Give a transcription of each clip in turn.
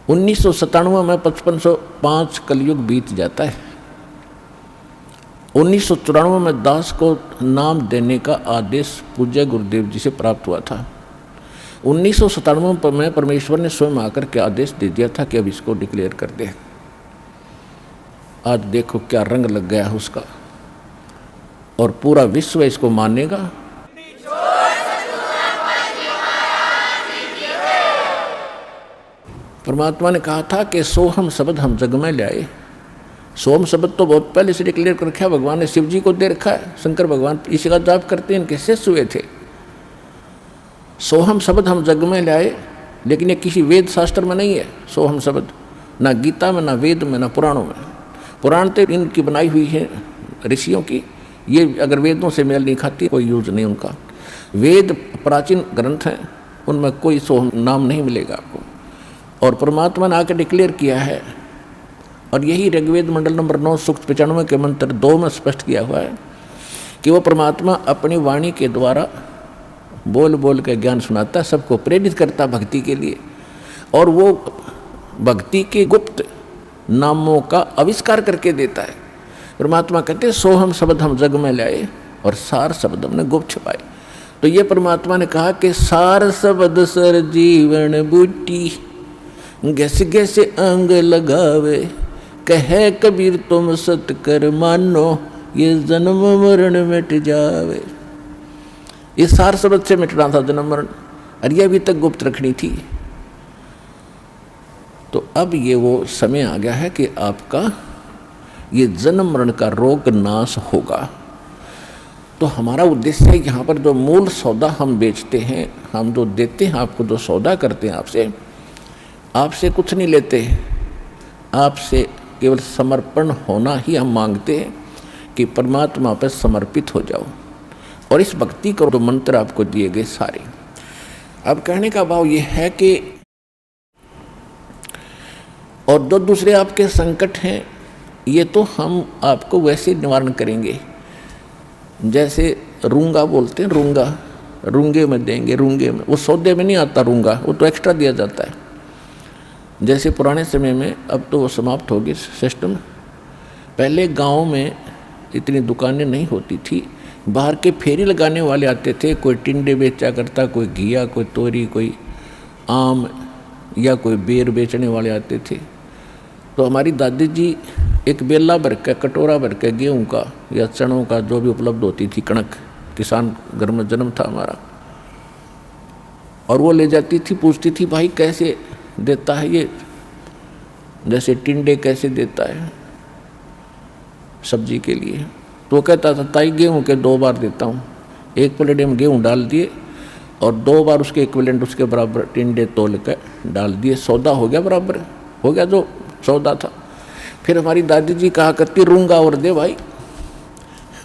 1997 में 5505 कलयुग बीत जाता है। 1994 में दास को नाम देने का आदेश पूज्य गुरुदेव जी से प्राप्त हुआ था। 1997 में परमेश्वर ने स्वयं आकर के आदेश दे दिया था कि अब इसको डिक्लेयर कर दे। आज देखो क्या रंग लग गया है उसका, और पूरा विश्व इसको मानेगा। परमात्मा ने कहा था कि सोहम शब्द हम जग में लाए। सोहम शब्द तो बहुत पहले से डिक्लेयर कर रखा है, भगवान ने शिव जी को दे रखा है। शंकर भगवान इसी का जाप करते हैं, इनके शिष्य हुए थे। सोहम शब्द हम जग में लाए, लेकिन ये किसी वेद शास्त्र में नहीं है। सोहम शब्द ना गीता में, ना वेद में, ना पुराणों में। पुराण तो इनकी बनाई हुई है ऋषियों की, ये अगर वेदों से मेल नहीं खाती कोई यूज नहीं उनका। वेद प्राचीन ग्रंथ हैं, उनमें कोई सोहम नाम नहीं मिलेगा आपको। और परमात्मा ने आकर डिक्लेयर किया है, और यही ऋग्वेद मंडल नंबर 9 सूक्त 95 के मंत्र 2 में स्पष्ट किया हुआ है कि वो परमात्मा अपनी वाणी के द्वारा बोल बोल के ज्ञान सुनाता है, सबको प्रेरित करता भक्ति के लिए। और वो भक्ति के गुप्त नामों का आविष्कार करके देता है। परमात्मा कहते हैं सोहम शब्द हम जग में लाए, और सार शब्द हमने गुप्त छुपाए। तो ये परमात्मा ने कहा कि सार शब्द सर जीवन बूटी, गैसे गैसे अंग लगावे, कहे कबीर तुम सत कर मानो, ये जन्म मरण मिट जावे। ये सार शब्द से मिटना था जन्म मरण, और ये अभी तक गुप्त रखनी थी। तो अब ये वो समय आ गया है कि आपका ये जन्म मरण का रोग नाश होगा। तो हमारा उद्देश्य है यहाँ पर जो मूल सौदा हम बेचते हैं, हम जो देते हैं आपको, जो सौदा करते हैं आपसे कुछ नहीं लेते, आपसे केवल समर्पण होना ही हम मांगते हैं कि परमात्मा पर समर्पित हो जाओ। और इस भक्ति को जो मंत्र आपको दिए गए सारे, अब कहने का भाव ये है कि और जो दूसरे आपके संकट हैं ये तो हम आपको वैसे निवारण करेंगे। जैसे रूंगा बोलते हैं, रूंगा रूंगे में देंगे, रूंगे में, वो सौदे में नहीं आता रूंगा, वो तो एक्स्ट्रा दिया जाता है। जैसे पुराने समय में, अब तो वो समाप्त होगी सिस्टम। पहले गांव में इतनी दुकानें नहीं होती थी, बाहर के फेरी लगाने वाले आते थे, कोई टिंडे बेचा करता, कोई घिया, कोई तोरी, कोई आम या कोई बेर बेचने वाले आते थे। तो हमारी दादी जी एक बेला भर के, कटोरा भर के गेहूँ का या चनों का जो भी उपलब्ध होती थी, कणक, किसान घर में जन्म था हमारा, और वो ले जाती थी, पूछती थी भाई कैसे देता है ये, जैसे टिंडे कैसे देता है सब्जी के लिए। तो कहता था ताई गेहूँ के 2 बार देता हूँ, 1 प्लेट में गेहूँ डाल दिए और 2 बार उसके इक्विवेलेंट उसके बराबर टिंडे तोल कर डाल दिए, सौदा हो गया, बराबर हो गया जो सौदा था। फिर हमारी दादी जी कहा करती रूंगा और दे भाई,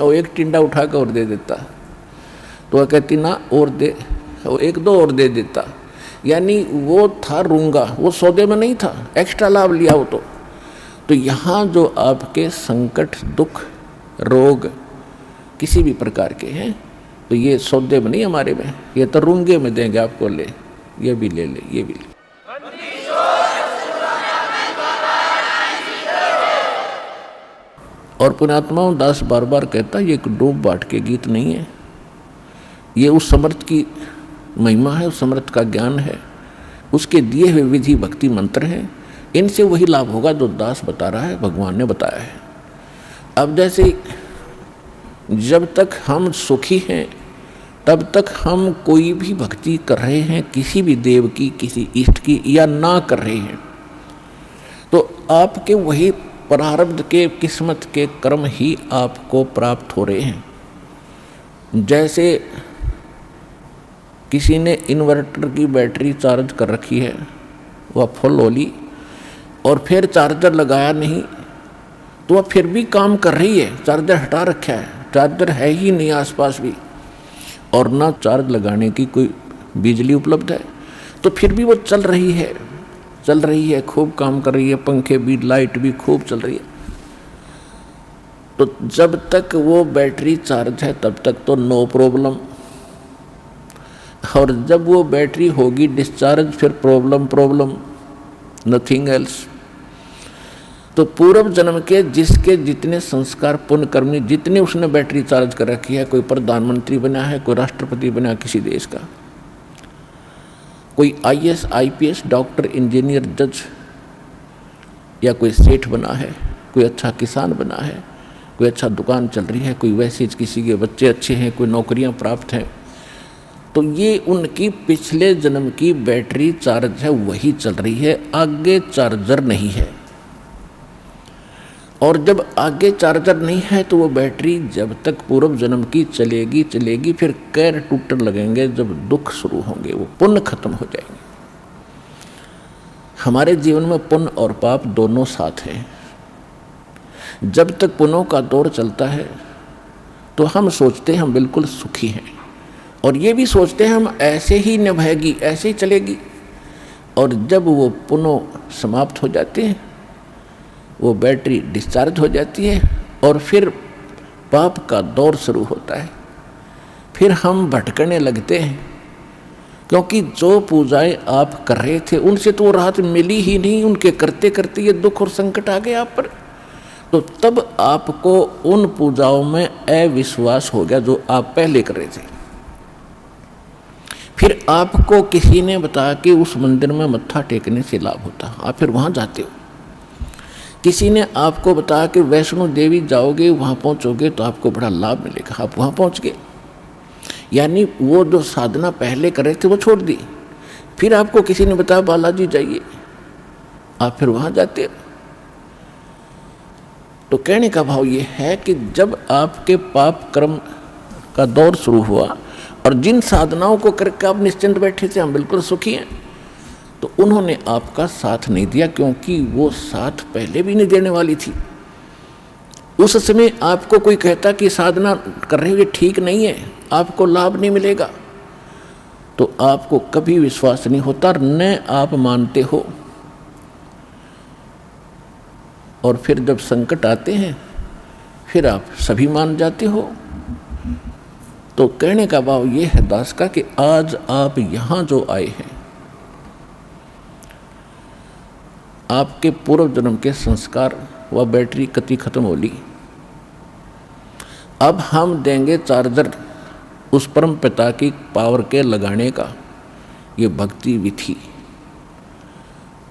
वो 1 टिंडा उठा कर और दे देता। तो वह कहती ना और दे, वो 1-2 और दे देता। यानी वो था रूंगा, वो सौदे में नहीं था, एक्स्ट्रा लाभ लिया वो तो यहाँ जो आपके संकट, दुख, रोग किसी भी प्रकार के हैं, तो ये सौदे में नहीं हमारे में, ये तो रूंगे में देंगे आपको, ले ये भी ले, ये भी ले। और पुण्यात्माओं, दास बार बार कहता ये एक डूब बाट के गीत नहीं है, ये उस समर्थ की महिमा है, उस समर्थ का ज्ञान है, उसके दिए हुए विधि भक्ति मंत्र हैं। इनसे वही लाभ होगा जो दास बता रहा है, भगवान ने बताया है। अब जैसे जब तक हम सुखी हैं तब तक हम कोई भी भक्ति कर रहे हैं, किसी भी देव की, किसी इष्ट की, या ना कर रहे हैं, तो आपके वही प्रारब्ध के, किस्मत के कर्म ही आपको प्राप्त हो रहे हैं। जैसे किसी ने इन्वर्टर की बैटरी चार्ज कर रखी है, वह फुल हो ली, और फिर चार्जर लगाया नहीं, तो वह फिर भी काम कर रही है। चार्जर हटा रखा है, चार्जर है ही नहीं आसपास भी, और ना चार्ज लगाने की कोई बिजली उपलब्ध है, तो फिर भी वो चल रही है, खूब काम कर रही है, पंखे भी, लाइट भी खूब चल रही है। तो जब तक वो बैटरी चार्ज है तब तक तो नो प्रॉब्लम, और जब वो बैटरी होगी डिस्चार्ज, फिर प्रॉब्लम। Nothing else. तो पूर्व जन्म के जिसके जितने संस्कार पुण्य कर्मी, जितने उसने बैटरी चार्ज कर रखी है, कोई प्रधानमंत्री बना है, कोई राष्ट्रपति बना किसी देश का, कोई IAS IPS डॉक्टर इंजीनियर जज, या कोई सेठ बना है, कोई अच्छा किसान बना है, कोई अच्छा दुकान चल रही है, कोई वैसे किसी के बच्चे अच्छे हैं, कोई नौकरियां प्राप्त हैं, तो ये उनकी पिछले जन्म की बैटरी चार्ज है, वही चल रही है, आगे चार्जर नहीं है। और जब आगे चार्जर नहीं है तो वो बैटरी जब तक पूर्व जन्म की चलेगी चलेगी, फिर कैर टूटने लगेंगे, जब दुख शुरू होंगे वो पुण्य खत्म हो जाएंगे। हमारे जीवन में पुण्य और पाप दोनों साथ हैं। जब तक पुण्यों का दौर चलता है तो हम सोचते हैं हम बिल्कुल सुखी हैं, और ये भी सोचते हैं हम ऐसे ही निभाएगी, ऐसे ही चलेगी। और जब वो पुण्य समाप्त हो जाते हैं, वो बैटरी डिस्चार्ज हो जाती है, और फिर पाप का दौर शुरू होता है। फिर हम भटकने लगते हैं, क्योंकि जो पूजाएं आप कर रहे थे उनसे तो वो राहत मिली ही नहीं, उनके करते करते ये दुख और संकट आ गए आप पर। तो तब आपको उन पूजाओं में अविश्वास हो गया जो आप पहले कर रहे थे। फिर आपको किसी ने बताया कि उस मंदिर में मत्था टेकने से लाभ होता, आप फिर वहाँ जाते हो। किसी ने आपको बताया कि वैष्णो देवी जाओगे, वहाँ पहुँचोगे तो आपको बड़ा लाभ मिलेगा, आप वहाँ पहुँच गए। यानी वो जो साधना पहले कर रहे थे वो छोड़ दी। फिर आपको किसी ने बताया बालाजी जाइए, आप फिर वहाँ जाते हो। तो कहने का भाव ये है कि जब आपके पाप कर्म का दौर शुरू हुआ और जिन साधनाओं को करके आप निश्चिंत बैठे थे हम बिल्कुल सुखी हैं, तो उन्होंने आपका साथ नहीं दिया, क्योंकि वो साथ पहले भी नहीं देने वाली थी। उस समय आपको कोई कहता कि साधना कर रहे हो ठीक नहीं है, आपको लाभ नहीं मिलेगा, तो आपको कभी विश्वास नहीं होता, न आप मानते हो। और फिर जब संकट आते हैं फिर आप सभी मान जाते हो। तो कहने का भाव ये है दास का कि आज आप यहाँ जो आए हैं, आपके पूर्व जन्म के संस्कार व बैटरी कति खत्म हो ली। अब हम देंगे चार्जर उस परम पिता की पावर के लगाने का, ये भक्ति विधि।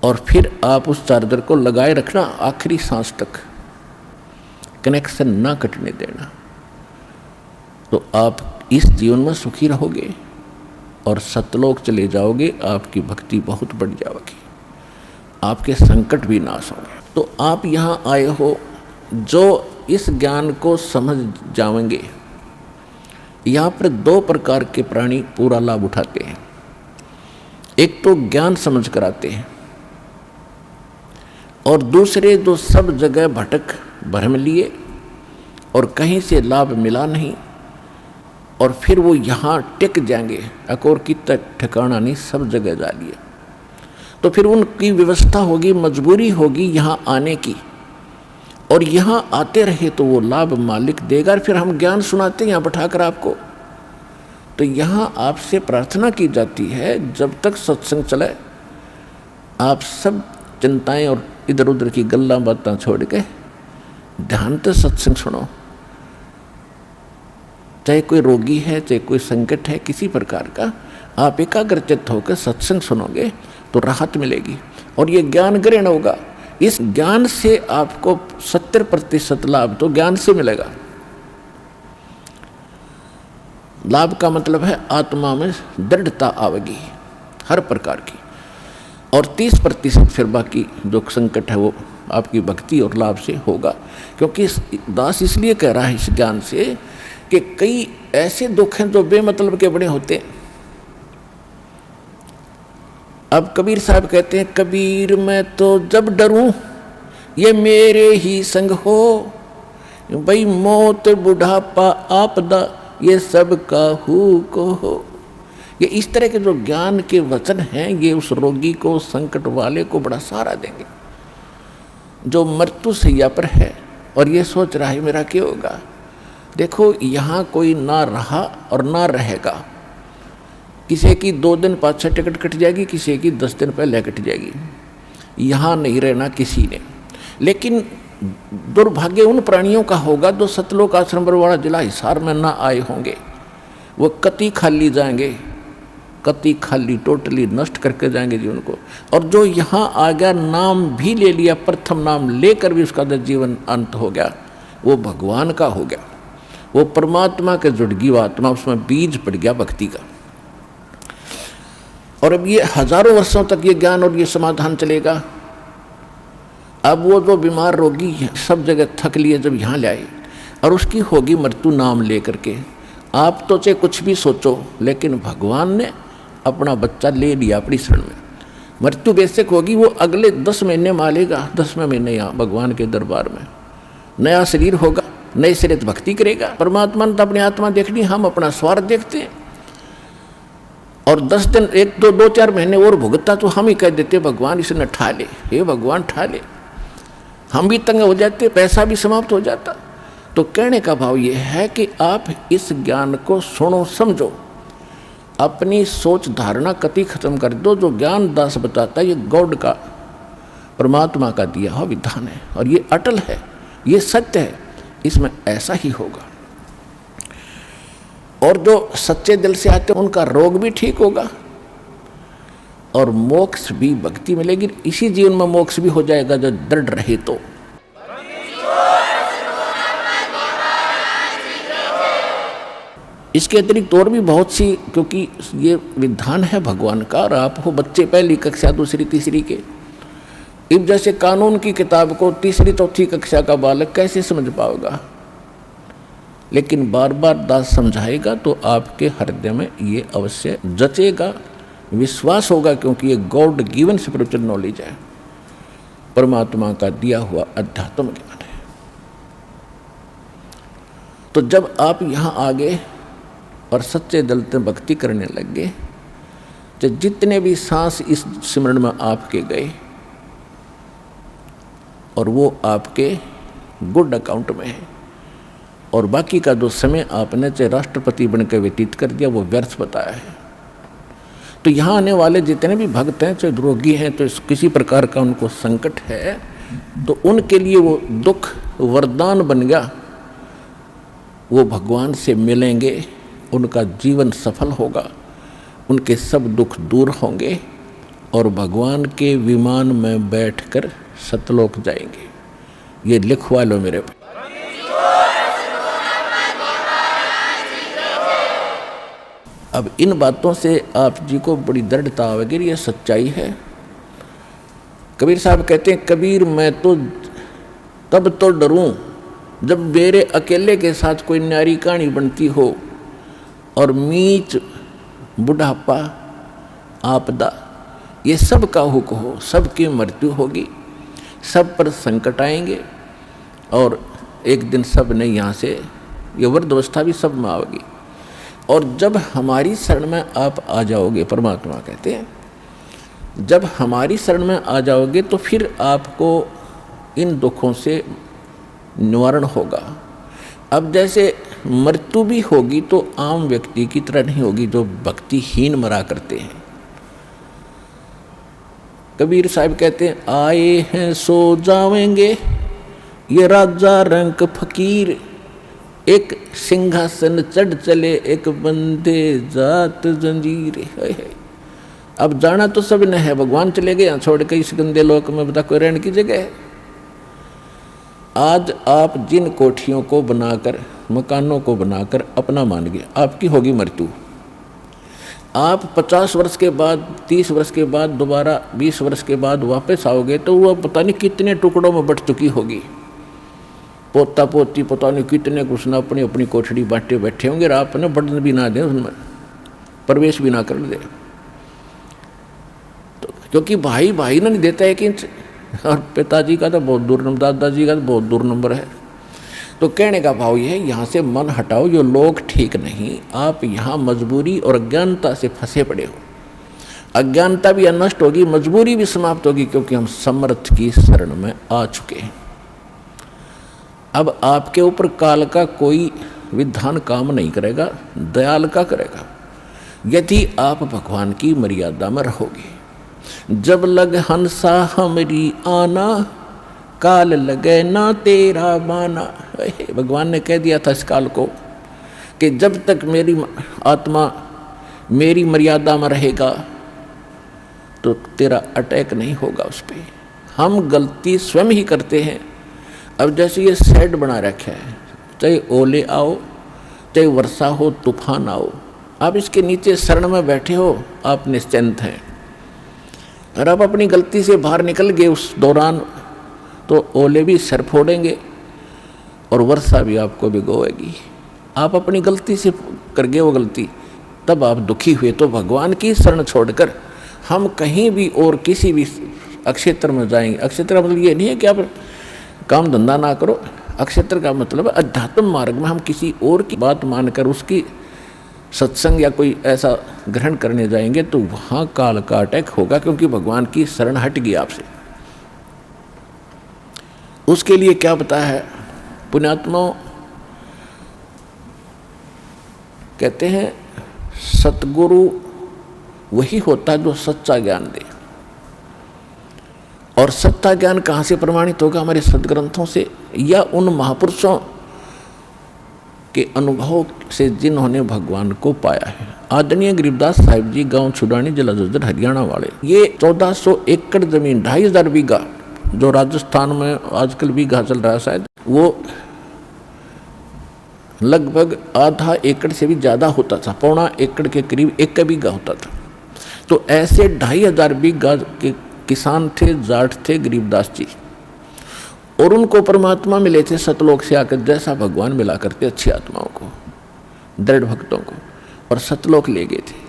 और फिर आप उस चार्जर को लगाए रखना आखिरी सांस तक, कनेक्शन ना कटने देना। तो आप इस जीवन में सुखी रहोगे और सतलोक चले जाओगे, आपकी भक्ति बहुत बढ़ जाएगी, आपके संकट भी नाश होंगे। तो आप यहाँ आए हो जो इस ज्ञान को समझ जाएंगे। यहाँ पर दो प्रकार के प्राणी पूरा लाभ उठाते हैं। एक तो ज्ञान समझ कर आते हैं, और दूसरे जो सब जगह भटक भ्रम लिए और कहीं से लाभ मिला नहीं, और फिर वो यहाँ टिक जाएंगे, अकोर की तक ठिकाना नहीं, सब जगह जा लिए। तो फिर उनकी व्यवस्था होगी, मजबूरी होगी यहाँ आने की, और यहाँ आते रहे तो वो लाभ मालिक देगा। और फिर हम ज्ञान सुनाते हैं यहाँ बैठाकर आपको। तो यहाँ आपसे प्रार्थना की जाती है, जब तक सत्संग चले आप सब चिंताएं और इधर उधर की गल्ला बातें छोड़ के ध्यान से सत्संग सुनो। चाहे कोई रोगी है, चाहे कोई संकट है किसी प्रकार का, आप एकाग्रचित्त होकर सत्संग सुनोगे तो राहत मिलेगी और ये ज्ञान ग्रहण होगा। इस ज्ञान से आपको 70% लाभ तो ज्ञान से मिलेगा। लाभ का मतलब है आत्मा में दृढ़ता आवेगी हर प्रकार की, और 30% फिर बाकी जो संकट है वो आपकी भक्ति और लाभ से होगा। क्योंकि दास इसलिए कह रहा है इस ज्ञान से कि कई ऐसे दुख हैं जो बेमतलब के बड़े होते हैं। अब कबीर साहब कहते हैं, कबीर मैं तो जब डरूं ये मेरे ही संग हो, भाई मौत बुढ़ापा आपदा ये सब काहू को हो। ये इस तरह के जो ज्ञान के वचन हैं, ये उस रोगी को, संकट वाले को बड़ा सहारा देंगे जो मृत्यु सैया पर है और ये सोच रहा है मेरा क्या होगा। देखो यहाँ कोई ना रहा और ना रहेगा। किसी की 2 दिन 5-6 टिकट कट जाएगी, किसी की 10 दिन पहले कट जाएगी। यहाँ नहीं रहना किसी ने। लेकिन दुर्भाग्य उन प्राणियों का होगा जो सतलोक आश्रम बरवाड़ा जिला हिसार में ना आए होंगे। वो कति खाली जाएंगे, कति खाली टोटली नष्ट करके जाएंगे जीवन को। और जो यहाँ आ गया, नाम भी ले लिया, प्रथम नाम लेकर भी उसका जीवन अंत हो गया, वो भगवान का हो गया, वो परमात्मा के जुड़ गई आत्मा, उसमें बीज पड़ गया भक्ति का। और अब ये हजारों वर्षों तक ये ज्ञान और ये समाधान चलेगा। अब वो जो बीमार रोगी सब जगह थक लिए जब यहाँ ले आए और उसकी होगी मृत्यु नाम लेकर के, आप तो चाहे कुछ भी सोचो, लेकिन भगवान ने अपना बच्चा ले लिया अपनी शरण में। मृत्यु बेशक होगी, वो अगले 10 महीने मालेगा, 10वें महीने यहाँ भगवान के दरबार में नया शरीर होगा, नए सिरे भक्ति करेगा। परमात्मा ने तो अपनी आत्मा देखनी, हम अपना स्वार्थ देखते हैं। और 10 दिन 1-2-4 महीने और भुगता तो हम ही कह देते भगवान इसने ठा ले, हे भगवान ठा ले। हम भी तंग हो जाते, पैसा भी समाप्त हो जाता। तो कहने का भाव ये है कि आप इस ज्ञान को सुनो, समझो, अपनी सोच धारणा कति खत्म कर दो। जो ज्ञान दास बताता है ये गॉड का, परमात्मा का दिया हुआ विधान है और ये अटल है, ये सत्य है, इसमें ऐसा ही होगा। और जो सच्चे दिल से आते हैं उनका रोग भी ठीक होगा और मोक्ष भी, भक्ति मिलेगी। इसी जीवन में मोक्ष भी हो जाएगा जो दृढ़ रहे तो। इसके अतिरिक्त और भी बहुत सी, क्योंकि ये विधान है भगवान का और आप हो बच्चे पहली कक्षा दूसरी तीसरी के, इब जैसे कानून की किताब को तीसरी चौथी कक्षा का बालक कैसे समझ पाएगा। लेकिन बार बार दास समझाएगा तो आपके हृदय में ये अवश्य जचेगा, विश्वास होगा, क्योंकि ये गॉड गिवन स्पिरिचुअल नॉलेज है, परमात्मा का दिया हुआ अध्यात्म ज्ञान है। तो जब आप यहाँ आ गए और सच्चे दिल से भक्ति करने लग गए, तो जितने भी सांस इस सिमरन में आपके गए और वो आपके गुड अकाउंट में है, और बाकी का जो समय आपने चाहे राष्ट्रपति बनकर व्यतीत कर दिया वो व्यर्थ बताया है। तो यहाँ आने वाले जितने भी भक्त हैं, चाहे रोगी हैं, तो किसी प्रकार का उनको संकट है, तो उनके लिए वो दुख वरदान बन गया। वो भगवान से मिलेंगे, उनका जीवन सफल होगा, उनके सब दुख दूर होंगे और भगवान के विमान में बैठकर सतलोक जाएंगे। ये लिखवा लो मेरे पे। अब इन बातों से आप जी को बड़ी दृढ़ता आवेगी, ये सच्चाई है। कबीर साहब कहते हैं, कबीर मैं तो तब तो डरूं जब मेरे अकेले के साथ कोई न्यारी कहानी बनती हो और मीच बुढ़ापा आपदा ये सब का हुक हो, सबकी मृत्यु होगी, सब पर संकट आएंगे और एक दिन सब ने यहाँ से ये वृद्धावस्था भी सब में आएगी। और जब हमारी शरण में आप आ जाओगे, परमात्मा कहते हैं जब हमारी शरण में आ जाओगे तो फिर आपको इन दुखों से निवारण होगा। अब जैसे मृत्यु भी होगी तो आम व्यक्ति की तरह नहीं होगी जो भक्तिहीन मरा करते हैं। कबीर साहब कहते हैं, आए हैं सो जावेंगे ये राजा रंक फकीर, एक सिंहासन चढ़ चले एक बंदे जात जंजीर। अब जाना तो सब ने है, भगवान चले गए यहाँ छोड़ के इस गंदे लोक में, बता कोई रहने की जगह है। आज आप जिन कोठियों को बनाकर, मकानों को बनाकर अपना मान गए, आपकी होगी मृत्यु। आप 50 वर्ष के बाद, 30 वर्ष के बाद, दोबारा 20 वर्ष के बाद वापस आओगे तो वह पता नहीं कितने टुकड़ों में बट चुकी होगी। पोता पोती पता नहीं कितने कुछ ना अपनी अपनी कोठड़ी बांटे बैठे होंगे और आपने बढ़न भी ना दे, उसमें प्रवेश भी ना कर दे। तो क्योंकि भाई भाई ना नहीं देता है कि, और पिताजी का तो बहुत दूर नंबर, दादाजी का तो बहुत दूर नंबर है। तो कहने का भाव ये है, यहाँ से मन हटाओ, ये लोग ठीक नहीं, आप यहाँ मजबूरी और अज्ञानता से फंसे पड़े हो। अज्ञानता भी नष्ट होगी, मजबूरी भी समाप्त होगी, क्योंकि हम समर्थ की शरण में आ चुके हैं। अब आपके ऊपर काल का कोई विधान काम नहीं करेगा, दयाल का करेगा, यदि आप भगवान की मर्यादा में रहोगे। जब लग हंसा हमरी आना, काल लगे ना तेरा बाना। भगवान ने कह दिया था इस काल को कि जब तक मेरी आत्मा मेरी मर्यादा में रहेगा तो तेरा अटैक नहीं होगा उस पर। हम गलती स्वयं ही करते हैं। अब जैसे ये शेड बना रखा है, चाहे ओले आओ चाहे वर्षा हो तूफान आओ, आप इसके नीचे शरण में बैठे हो, आप निश्चिंत हैं। और आप अपनी गलती से बाहर निकल गए उस दौरान तो ओले भी सर फोड़ेंगे और वर्षा भी आपको भिगोएगी। आप अपनी गलती से कर गए वो गलती, तब आप दुखी हुए। तो भगवान की शरण छोड़कर हम कहीं भी और किसी भी अक्षेत्र में जाएंगे। अक्षेत्र मतलब ये नहीं है कि आप काम धंधा ना करो। अक्षेत्र का मतलब अध्यात्म मार्ग में हम किसी और की बात मानकर उसकी सत्संग या कोई ऐसा ग्रहण करने जाएंगे तो वहाँ काल का अटैक होगा, क्योंकि भगवान की शरण हट गई आपसे। उसके लिए क्या बताया है पुण्यात्माओं, कहते हैं सतगुरु वही होता है जो सच्चा ज्ञान दे। और सच्चा ज्ञान कहाँ से प्रमाणित होगा? हमारे सदग्रंथों से या उन महापुरुषों के अनुभव से जिन्होंने भगवान को पाया है। आदरणीय गरीबदास साहिब जी गांव छुड़ानी जिला झज्जर हरियाणा वाले, ये 1400 एकड़ जमीन 2500 बीघा जो राजस्थान में आजकल बीघा चल रहा है शायद, वो लगभग आधा एकड़ से भी ज़्यादा होता था, पौना एकड़ के करीब 1 बीघा होता था। तो ऐसे 2500 बीघा के किसान थे, जाट थे गरीबदास जी, और उनको परमात्मा मिले थे सतलोक से आकर, जैसा भगवान मिला करते अच्छी आत्माओं को, दृढ़ भक्तों को, और सतलोक ले गए थे।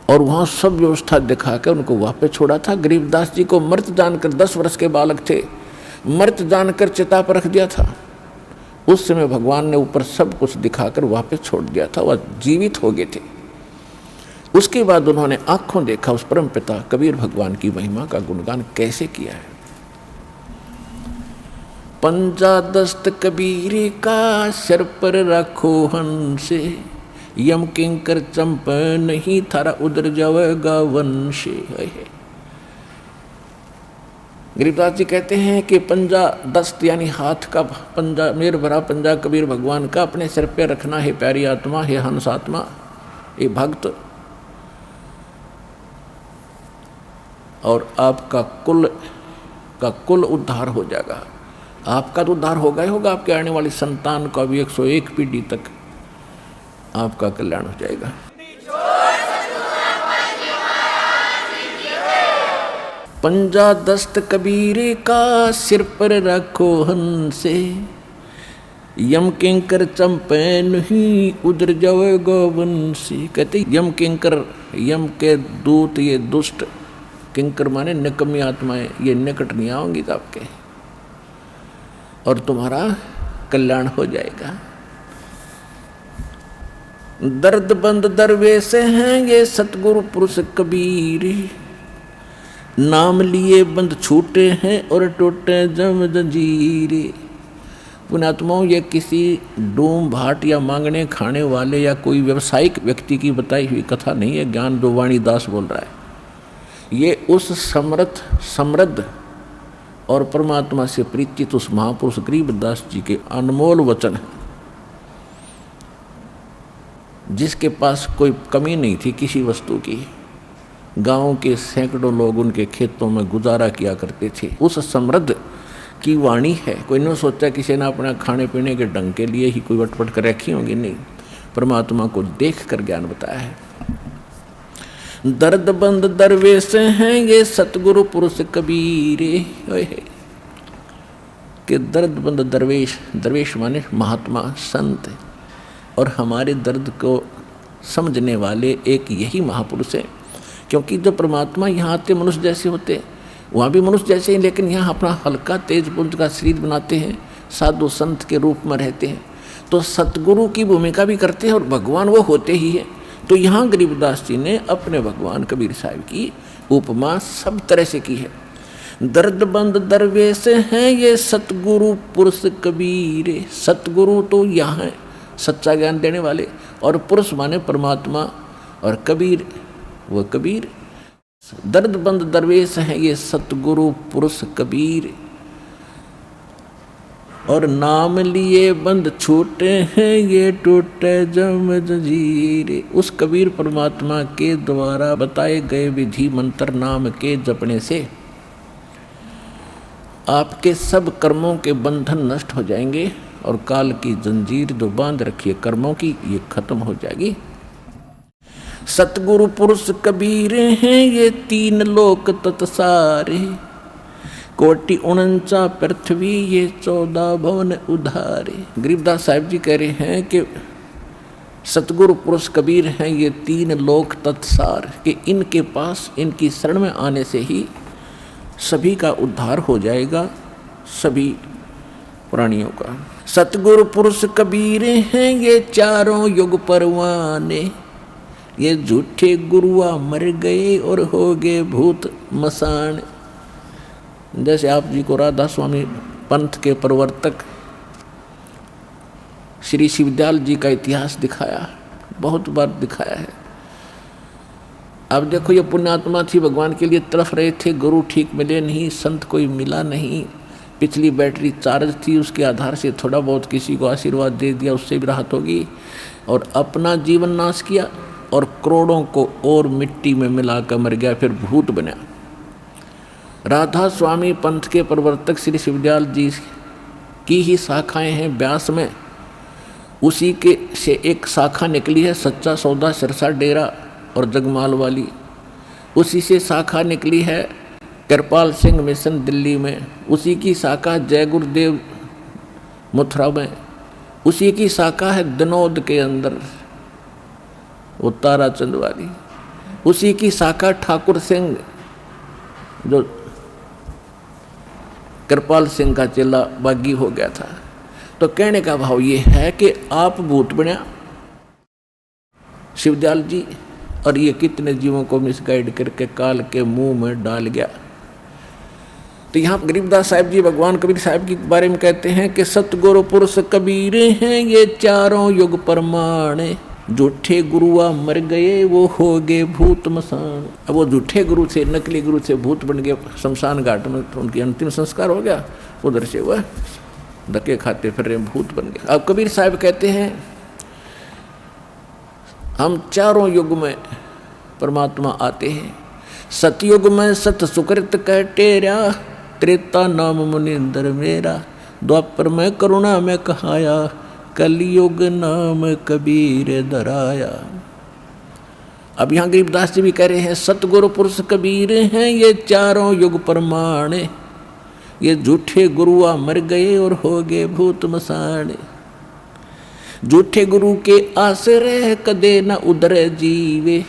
और वहाँ सब व्यवस्था दिखाकर उनको वापस छोड़ा था। गरीबदास जी को मृत जानकर, 10 वर्ष के बालक थे, मृत जानकर चिता पर रख दिया था। उस समय भगवान ने ऊपर सब कुछ दिखाकर वापस छोड़ दिया था, वह जीवित हो गए थे। उसके बाद उन्होंने आंखों देखा उस परम पिता कबीर भगवान की महिमा का गुणगान कैसे किया है। पंजा दस्त कबीर का सिर पर रखो हंसे, यम किंकर चंप नहीं थारा उधर जावेगा वंशे। गरीबदास जी कहते हैं कि पंजा दस्त यानी हाथ का पंजा, मेर भरा पंजा कबीर भगवान का अपने सिर पे रखना है प्यारी आत्मा, हे हंस आत्मा, ये भक्त, और आपका कुल उद्धार हो जाएगा। आपका तो उद्धार होगा ही होगा, आपके आने वाली संतान का भी 101 पीढ़ी तक आपका कल्याण हो जाएगा। पंजा दस्त कबीर का सिर पर रखो हंसे, यम किंकर चंपे नहीं उधर जाएगा वंशी। कहते यम किंकर, यम के दूत, ये दुष्ट, किंकर माने निकम्मी आत्माएं, ये निकट नहीं आएंगी तो आपके, और तुम्हारा कल्याण हो जाएगा। दर्द बंद दरवेश हैं ये सतगुरु पुरुष कबीर, नाम लिए बंद छूटे हैं और टूटे जम जंजीरे। पुण्यात्माओं, ये किसी डूम भाट या मांगने खाने वाले या कोई व्यवसायिक व्यक्ति की बताई हुई कथा नहीं है, ज्ञान जो वाणीदास बोल रहा है। ये उस समृद्ध और परमात्मा से परिचित उस महापुरुष गरीबदास जी के अनमोल वचन हैं, जिसके पास कोई कमी नहीं थी किसी वस्तु की। गांव के सैकड़ों लोग उनके खेतों में गुजारा किया करते थे। उस समृद्ध की वाणी है। कोई न सोचा किसी ने अपना खाने पीने के ढंग के लिए ही कोई वटपट कर रखी होंगी, नहीं, परमात्मा को देख कर ज्ञान बताया है। दर्द बंद दरवेश हैं ये सतगुरु पुरुष कबीरे, कि दर्द बंद दरवेश, दरवेश माने महात्मा संत, और हमारे दर्द को समझने वाले एक यही महापुरुष है। क्योंकि जब परमात्मा यहाँ आते मनुष्य जैसे होते, वहाँ भी मनुष्य जैसे ही, लेकिन यहाँ अपना हल्का तेज पुंज का शरीर बनाते हैं, साधु संत के रूप में रहते हैं, तो सतगुरु की भूमिका भी करते हैं और भगवान वो होते ही हैं। तो यहाँ गरीबदास जी ने अपने भगवान कबीर साहिब की उपमा सब तरह से की है। दर्द बंद दरवेश हैं ये सतगुरु पुरुष कबीर। सतगुरु तो यहाँ है, सच्चा ज्ञान देने वाले, और पुरुष माने परमात्मा, और कबीर वो कबीर दर्द बंद दरवेश हैं ये सतगुरु पुरुष कबीर, और नाम लिए बंद छूटे हैं ये टूटे जम जंजीर। उस कबीर परमात्मा के द्वारा बताए गए विधि मंत्र नाम के जपने से आपके सब कर्मों के बंधन नष्ट हो जाएंगे और काल की जंजीर जो बांध रखी है कर्मों की, ये खत्म हो जाएगी। सतगुरु पुरुष कबीर हैं ये 3 लोक तत्सारे, कोटि 49 पृथ्वी ये 14 भवन उधारे। गरीबदास साहिब जी कह रहे हैं कि सतगुरु पुरुष कबीर हैं ये 3 लोक तत्सार, कि इनके पास इनकी शरण में आने से ही सभी का उद्धार हो जाएगा, सभी प्राणियों का। सतगुरु पुरुष कबीर हैं ये 4 युग परवाने, ये झूठे गुरुआ मर गए और हो गए भूत मसान। जैसे आप जी को राधा स्वामी पंथ के प्रवर्तक श्री शिवदयाल जी का इतिहास दिखाया, बहुत बार दिखाया है। अब देखो ये पुण्यात्मा थी, भगवान के लिए तरफ रहे थे, गुरु ठीक मिले नहीं, संत कोई मिला नहीं, पिछली बैटरी चार्ज थी, उसके आधार से थोड़ा बहुत किसी को आशीर्वाद दे दिया, उससे भी राहत होगी, और अपना जीवन नाश किया और करोड़ों को और मिट्टी में मिलाकर मर गया, फिर भूत बना। राधा स्वामी पंथ के प्रवर्तक श्री शिवदयाल जी की ही शाखाएं हैं व्यास में, उसी के से एक शाखा निकली है सच्चा सौदा सिरसा डेरा और जगमाल वाली, उसी से शाखा निकली है कृपाल सिंह मिशन दिल्ली में, उसी की शाखा जय गुरुदेव मथुरा में, उसी की शाखा है दिनोद के अंदर वो ताराचंद वाली, उसी की शाखा ठाकुर सिंह जो कृपाल सिंह का चेला बागी हो गया था। तो कहने का भाव ये है कि आप भूत बना शिवदयाल जी, और ये कितने जीवों को मिसगाइड करके काल के मुंह में डाल गया। तो यहाँ गरीबदास साहिब जी भगवान कबीर साहिब के बारे में कहते हैं कि सतगुरु पुरुष कबीर हैं ये 4 युग प्रमाणे, झूठे गुरुआ मर गए वो हो गए भूत मसान। अब वो झूठे गुरु से, नकली गुरु से भूत बन गए शमशान घाट में, तो उनकी अंतिम संस्कार हो गया, उधर से वह धक्के खाते फिर रहे भूत बन गए। अब कबीर साहब कहते हैं हम 4 युग में परमात्मा आते हैं। सतयुग में सत सुकृत कह टेरा, त्रेता नाम मुनिंदर मेरा, द्वापर में करुणा में कहाया, कलयुग नाम कबीर धराया। अब यहाँ गरीबदास जी भी कह रहे हैं सतगुरु पुरुष कबीर हैं ये 4 युग प्रमाणे, ये झूठे गुरुआ मर गए और हो गए भूत मसाने। झूठे गुरु के आश्रय कदे न उदरे जीवे,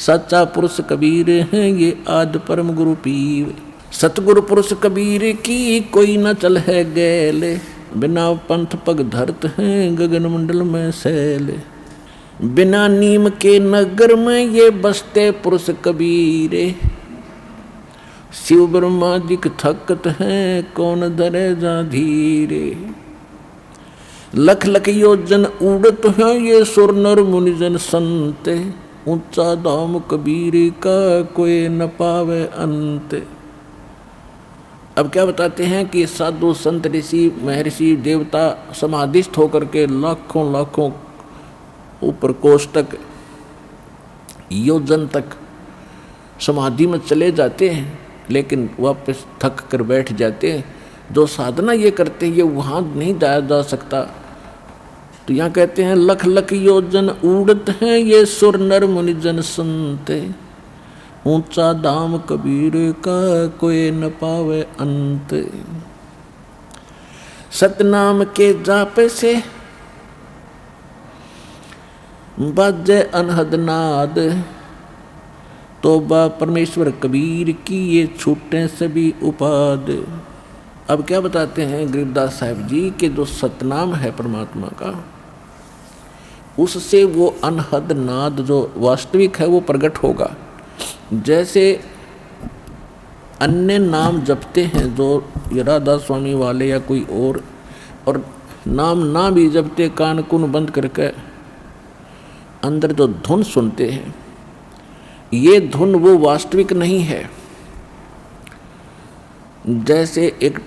सच्चा पुरुष कबीर हैं ये आद परम गुरु पीवे। सतगुरु पुरुष कबीर की कोई न चल है गैले, बिना पंथ पग धरत हैं गगन मंडल में सैले। बिना नीम के नगर में ये बसते पुरुष कबीरे, शिव ब्रह्मा जी थकत हैं कौन धरे जा धीरे। लख लख योजन उड़त हैं ये सुर नर मुनिजन संते, ऊंचा धाम कबीर का कोई न पावे अंत। अब क्या बताते हैं कि साधु संत ऋषि महर्षि देवता समाधिस्थ होकर के लाखों लाखों ऊपर कोष तक योजन तक समाधि में चले जाते हैं, लेकिन वापस थक कर बैठ जाते हैं। जो साधना ये करते हैं ये वहाँ नहीं जाया जा सकता। तो यहाँ कहते हैं लख लख योजन उड़त हैं ये सुर नर मुनिजन सुनते, ऊंचा धाम कबीर का कोई न पावे अंत। सतनाम के जाप से बाजे अनहद नाद, तोबा परमेश्वर कबीर की ये छूटे सभी उपाद। अब क्या बताते हैं गरीबदास साहिब जी कि जो सतनाम है परमात्मा का, उससे वो अनहद नाद जो वास्तविक है वो प्रकट होगा। जैसे अन्य नाम जपते हैं जो राधा स्वामी वाले या कोई और नाम ना भी जपते, कान कुन बंद करके अंदर जो धुन सुनते हैं, ये धुन वो वास्तविक नहीं है। जैसे एक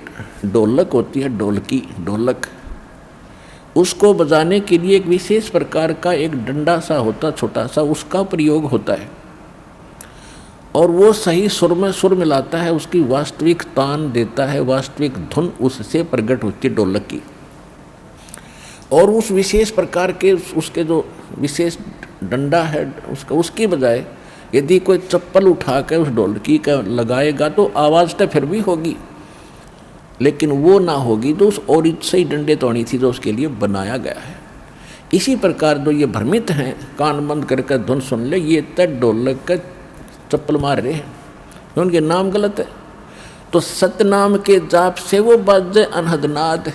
ढोलक होती है, ढोलक, उसको बजाने के लिए एक विशेष प्रकार का एक डंडा सा होता, छोटा सा, उसका प्रयोग होता है और वो सही सुर में सुर मिलाता है, उसकी वास्तविक तान देता है, वास्तविक धुन उससे प्रकट होती है ढोलक की। और उस विशेष प्रकार के उसके जो विशेष डंडा है उसकी बजाय यदि कोई चप्पल उठा कर उस ढोलकी का लगाएगा तो आवाज़ तो फिर भी होगी, लेकिन वो ना होगी जो उस और सही डंडे तोड़ी थी जो उसके लिए बनाया गया है। इसी प्रकार जो ये भ्रमित हैं, कान बंद करके धुन सुन ले, ये तक ढोलक का चप्पल मार रहे हैं, उनके नाम गलत है। तो सतनाम के जाप से वो बाजे अनहदनाद।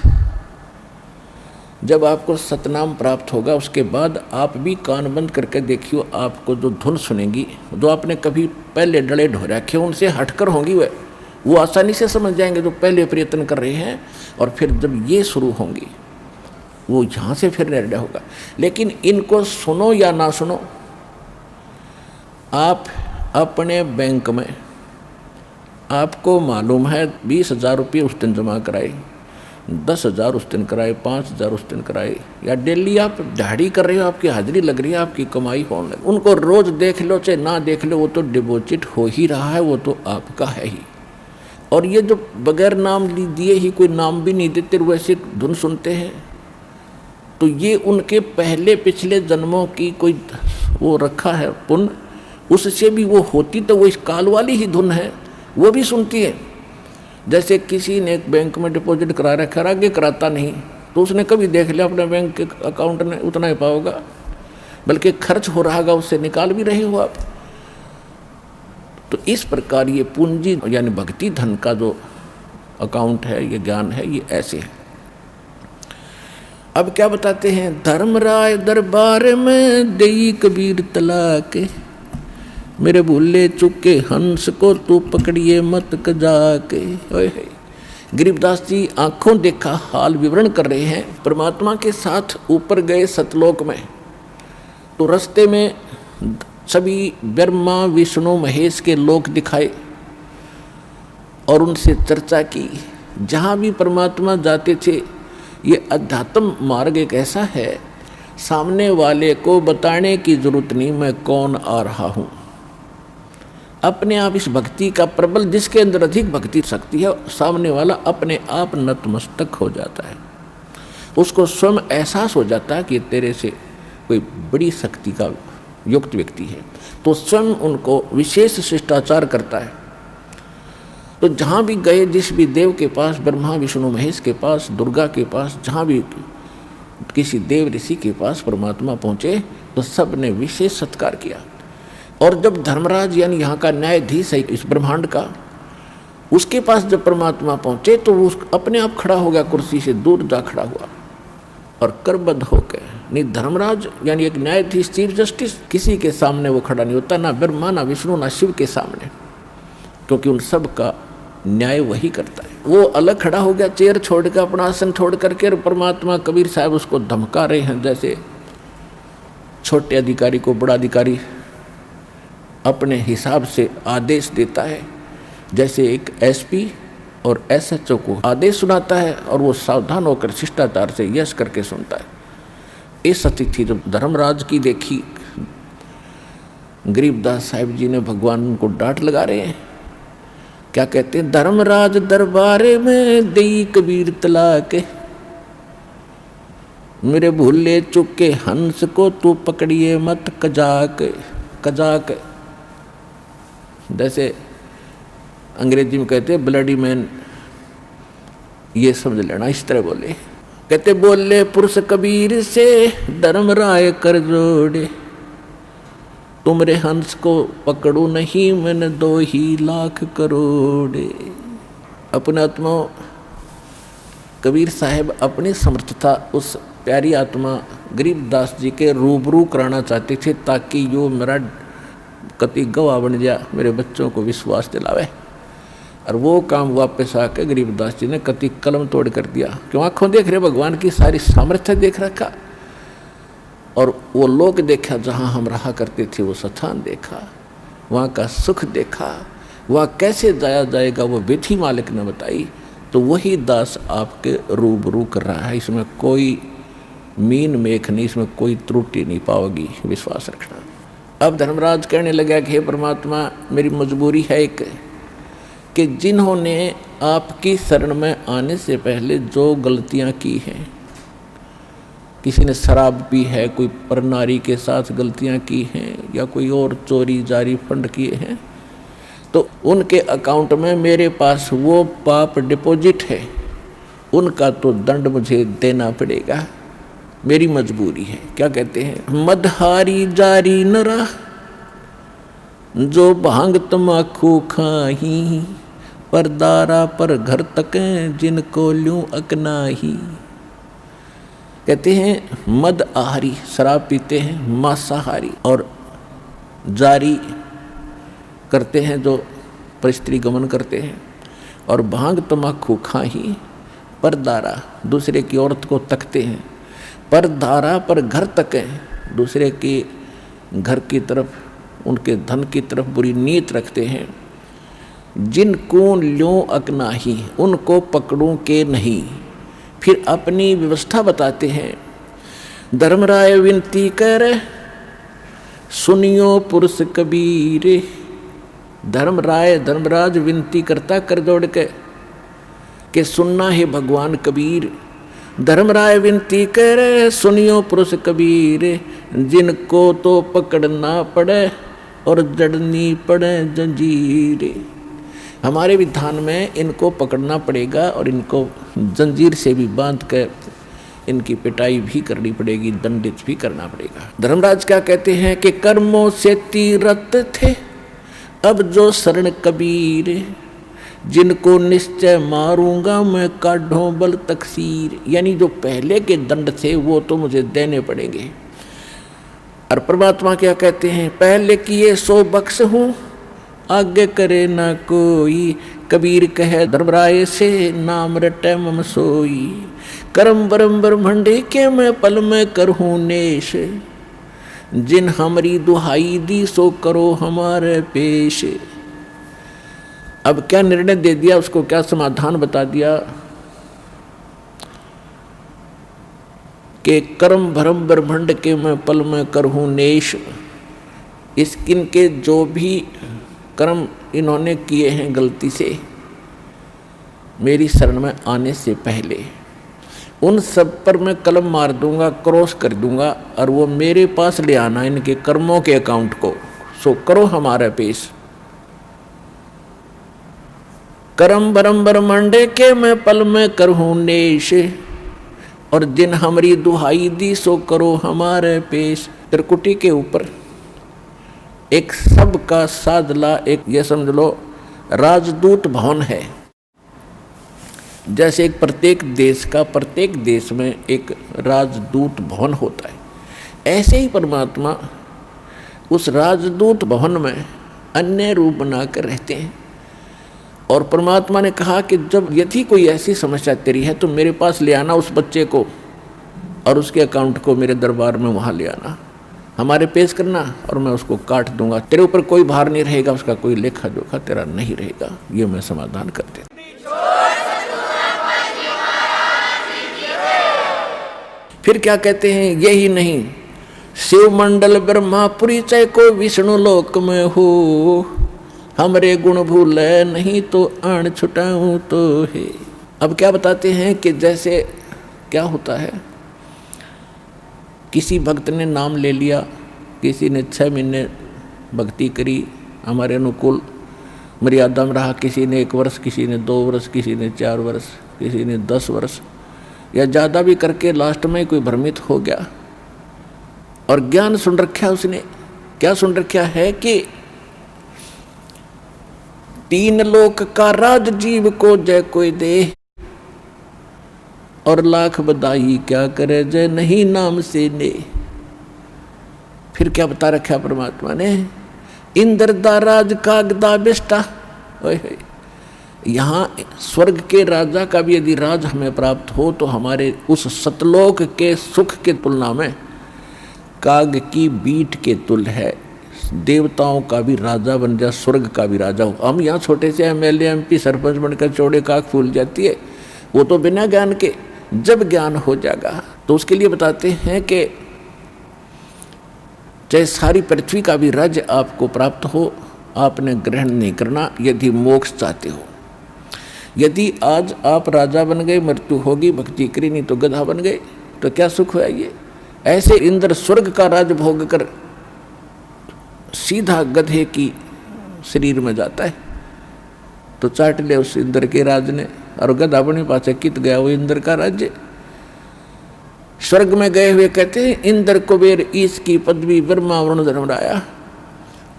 जब आपको सतनाम प्राप्त होगा उसके बाद आप भी कान बंद करके देखियो, आपको जो धुन सुनेंगी, जो आपने कभी पहले डले ढो रखे उनसे हटकर होंगी, वो आसानी से समझ जाएंगे जो पहले प्रयत्न कर रहे हैं। और फिर जब ये शुरू होंगी वो यहाँ से फिर निर्णय होगा। लेकिन इनको सुनो या ना सुनो, आप अपने बैंक में आपको मालूम है 20,000 रुपये उस दिन जमा कराए, 10,000 उस दिन कराए, 5,000 उस दिन कराए, या डेली आप दिहाड़ी कर रहे हो, आपकी हाजिरी लग रही है, आपकी कमाई होने लगी, उनको रोज़ देख लो चाहे ना देख लो, वो तो डिपॉजिट हो ही रहा है, वो तो आपका है ही। और ये जो बगैर नाम दिए ही, कोई नाम भी नहीं देते, वैसे धुन सुनते हैं, तो ये उनके पहले पिछले जन्मों की कोई वो रखा है पुण्य, उससे भी वो होती तो वो इस काल वाली ही धुन है, वो भी सुनती है। जैसे किसी ने एक बैंक में डिपॉजिट करा रखा, आगे कराता नहीं, तो उसने कभी देख लिया अपने बैंक के अकाउंट में उतना ही पाओगा, बल्कि खर्च हो रहा होगा, उससे निकाल भी रहे हो आप। तो इस प्रकार ये पूंजी यानी भक्ति धन का जो अकाउंट है, ये ज्ञान है, ये ऐसे है। अब क्या बताते हैं, धर्मराय दरबार में देई कबीर तलाके, मेरे भूले चुके हंस को तू पकड़िए मत कजाके। गरीबदास जी आंखों देखा हाल विवरण कर रहे हैं। परमात्मा के साथ ऊपर गए सतलोक में, तो रास्ते में सभी ब्रह्मा विष्णु महेश के लोक दिखाए और उनसे चर्चा की। जहाँ भी परमात्मा जाते थे, ये अध्यात्म मार्ग एक ऐसा है, सामने वाले को बताने की जरूरत नहीं मैं कौन आ रहा हूँ। अपने आप इस भक्ति का प्रबल, जिसके अंदर अधिक भक्ति शक्ति है, सामने वाला अपने आप नतमस्तक हो जाता है, उसको स्वयं एहसास हो जाता है कि तेरे से कोई बड़ी शक्ति का युक्त व्यक्ति है, तो स्वयं उनको विशेष शिष्टाचार करता है। तो जहाँ भी गए, जिस भी देव के पास, ब्रह्मा विष्णु महेश के पास, दुर्गा के पास, जहाँ भी किसी देव ऋषि के पास परमात्मा पहुँचे तो सब ने विशेष सत्कार किया। और जब धर्मराज यानी यहाँ का न्यायाधीश है इस ब्रह्मांड का, उसके पास जब परमात्मा पहुँचे तो वो अपने आप खड़ा हो गया, कुर्सी से दूर जा खड़ा हुआ और करबद्ध होकर। नहीं, धर्मराज यानी एक न्यायाधीश, चीफ जस्टिस, किसी के सामने वो खड़ा नहीं होता, ना ब्रह्मा ना विष्णु ना शिव के सामने, क्योंकि उन सब का न्याय वही करता है। वो अलग खड़ा हो गया, चेयर छोड़ कर, अपना आसन छोड़ करके, परमात्मा कबीर साहब उसको धमका रहे हैं, जैसे छोटे अधिकारी को बड़ा अधिकारी अपने हिसाब से आदेश देता है, जैसे एक एसपी और एसएचओ को आदेश सुनाता है और वो सावधान होकर शिष्टाचार से यश करके सुनता है। इस स्थिति जब धर्मराज की देखी, गरीबदास साहिब जी ने भगवान को डांट लगा रहे हैं। क्या कहते हैं, धर्मराज दरबारे में देई कबीर तलाके, मेरे भूले चुके हंस को तू पकड़िए मत कजाक। कजाक जैसे अंग्रेजी में कहते हैं ब्लडी मैन, ये समझ लेना, इस तरह बोले। कहते बोले पुरुष कबीर से धर्मराय कर जोड़े, तुमरे हंस को पकड़ू नहीं मैंने 2 लाख करोड़े। अपने आत्मा कबीर साहब अपनी समर्थता उस प्यारी आत्मा गरीबदास जी के रूबरू कराना चाहते थे, ताकि यो मेरा कति गवाह बन जा, मेरे बच्चों को विश्वास दिलावे। और वो काम वापस आके गरीबदास जी ने कति कलम तोड़ कर दिया। क्यों, आँखों देख रहे भगवान की सारी सामर्थ्य देख रखा, और वो लोग देखा जहाँ हम रहा करते थे, वो स्थान देखा, वहाँ का सुख देखा, वह कैसे जाया जाएगा वो विधि मालिक ने बताई, तो वही दास आपके रूबरू कर रहा है। इसमें कोई मीन मेख नहीं, इसमें कोई त्रुटि नहीं पाओगी, विश्वास रखना। अब धर्मराज कहने लगा कि हे परमात्मा, मेरी मजबूरी है एक, कि जिन्होंने आपकी शरण में आने से पहले जो गलतियां की हैं, किसी ने शराब पी है, कोई परनारी के साथ गलतियां की हैं, या कोई और चोरी जारी फंड किए हैं, तो उनके अकाउंट में मेरे पास वो पाप डिपॉजिट है, उनका तो दंड मुझे देना पड़ेगा, मेरी मजबूरी है। क्या कहते हैं? मदहारी जारी नरा जो भांग तमाकू खाही, परदारा पर घर तक जिनको ल्यूं अकनाही। कहते हैं मद आहारी, शराब पीते हैं, मांसाहारी, और जारी करते हैं जो परिस्त्री गमन करते हैं, और भांग तमाकू खाही, परदारा दूसरे की औरत को तकते हैं, परदारा पर घर तक है, दूसरे के घर की तरफ, उनके धन की तरफ बुरी नीयत रखते हैं। जिनको ल्यों अकनाही, उनको पकड़ूं के नहीं। फिर अपनी व्यवस्था बताते हैं। धर्मराय विनती कर सुनियो पुरुष कबीर। धर्मराज विनती करता कर दौड़ के सुनना है भगवान कबीर। धर्मराय विनती कर सुनियो पुरुष कबीर, जिनको तो पकड़ना पड़े और जड़नी पड़े जंजीर। हमारे विधान में इनको पकड़ना पड़ेगा और इनको जंजीर से भी बांध कर इनकी पिटाई भी करनी पड़ेगी, दंडित भी करना पड़ेगा। धर्मराज क्या कहते हैं कि कर्मों से तीरथ थे अब जो शरण कबीर, जिनको निश्चय मारूंगा मैं काढ़ों बल तकसीर। यानी जो पहले के दंड थे वो तो मुझे देने पड़ेंगे। और परमात्मा क्या कहते हैं? पहले किए सो बख्श हूँ आगे करे ना कोई, कबीर कहे धर्मराय से नाम रटे मम सोई। करम बरम ब्रह्मंडे के मैं पल में करहूँ नेश, जिन हमारी दुहाई दी सो करो हमारे पेश। अब क्या निर्णय दे दिया, उसको क्या समाधान बता दिया कि कर्म भरम ब्रह्मंड के मैं पल में करहूँ नेश। इसकिन के जो भी कर्म इन्होंने किए हैं गलती से मेरी शरण में आने से पहले, उन सब पर मैं कलम मार दूंगा, क्रॉस कर दूंगा, और वो मेरे पास ले आना इनके कर्मों के अकाउंट को। सो करो हमारा पेश। करम बरम ब्रह्मंडे के मैं पल में करहूँ नेश, और जिन हमारी दुहाई दी सो करो हमारे पेश। त्रिकुटी के ऊपर एक सबका सादला, एक ये समझ लो राजदूत भवन है। जैसे एक प्रत्येक देश में एक राजदूत भवन होता है, ऐसे ही परमात्मा उस राजदूत भवन में अन्य रूप बनाकर रहते हैं। और परमात्मा ने कहा कि जब यदि कोई ऐसी समस्या तेरी है तो मेरे पास ले आना उस बच्चे को, और उसके अकाउंट को मेरे दरबार में वहाँ ले आना, हमारे पेश करना, और मैं उसको काट दूंगा। तेरे ऊपर कोई भार नहीं रहेगा, उसका कोई लेखा जोखा तेरा नहीं रहेगा। ये मैं समाधान कर देता। फिर क्या कहते हैं? यही नहीं, शिव मंडल ब्रह्मापुरी चाहे को विष्णु लोक में हो, हमरे गुण भूले नहीं तो आन छुटाऊं तो है। अब क्या बताते हैं कि जैसे क्या होता है, किसी भक्त ने नाम ले लिया, किसी ने 6 महीने भक्ति करी, हमारे अनुकूल मर्यादा में रहा, किसी ने 1 वर्ष, किसी ने 2 वर्ष, किसी ने 4 वर्ष, किसी ने 10 वर्ष, या ज़्यादा भी करके लास्ट में कोई भ्रमित हो गया और ज्ञान सुन रखा उसने। क्या सुन रखा है कि 3 लोक का राज जीव को जय कोई दे, और लाख बधाई क्या करे जय नहीं नाम से ने। फिर क्या बता रखा परमात्मा ने? इंद्र दा राज कागदा बेष्टा। यहाँ स्वर्ग के राजा का भी यदि राज हमें प्राप्त हो तो हमारे उस सतलोक के सुख के तुलना में काग की बीट के तुल्य है। देवताओं का भी राजा बन जा, स्वर्ग का भी राजा हो। हम यहाँ छोटे से MLA MP सरपंच बनकर चौड़े काक फूल जाती है, वो तो बिना ज्ञान के। जब ज्ञान हो जाएगा तो उसके लिए बताते हैं कि चाहे सारी पृथ्वी का भी राज्य आपको प्राप्त हो, आपने ग्रहण नहीं करना यदि मोक्ष चाहते हो। यदि आज आप राजा बन गए, मृत्यु होगी, भक्ति करी नहीं तो गधा बन गए, तो क्या सुख हुआ ये। ऐसे इंद्र स्वर्ग का राज भोग कर सीधा गधे की शरीर में जाता है, तो चाट ले उस इंद्र के राज ने, और गधा बने पाछे कित गया वो इंद्र का राज्य। स्वर्ग में गए हुए कहते हैं इंद्र कुबेर ईश की पदवी ब्रह्मा वरुण धर्मराया,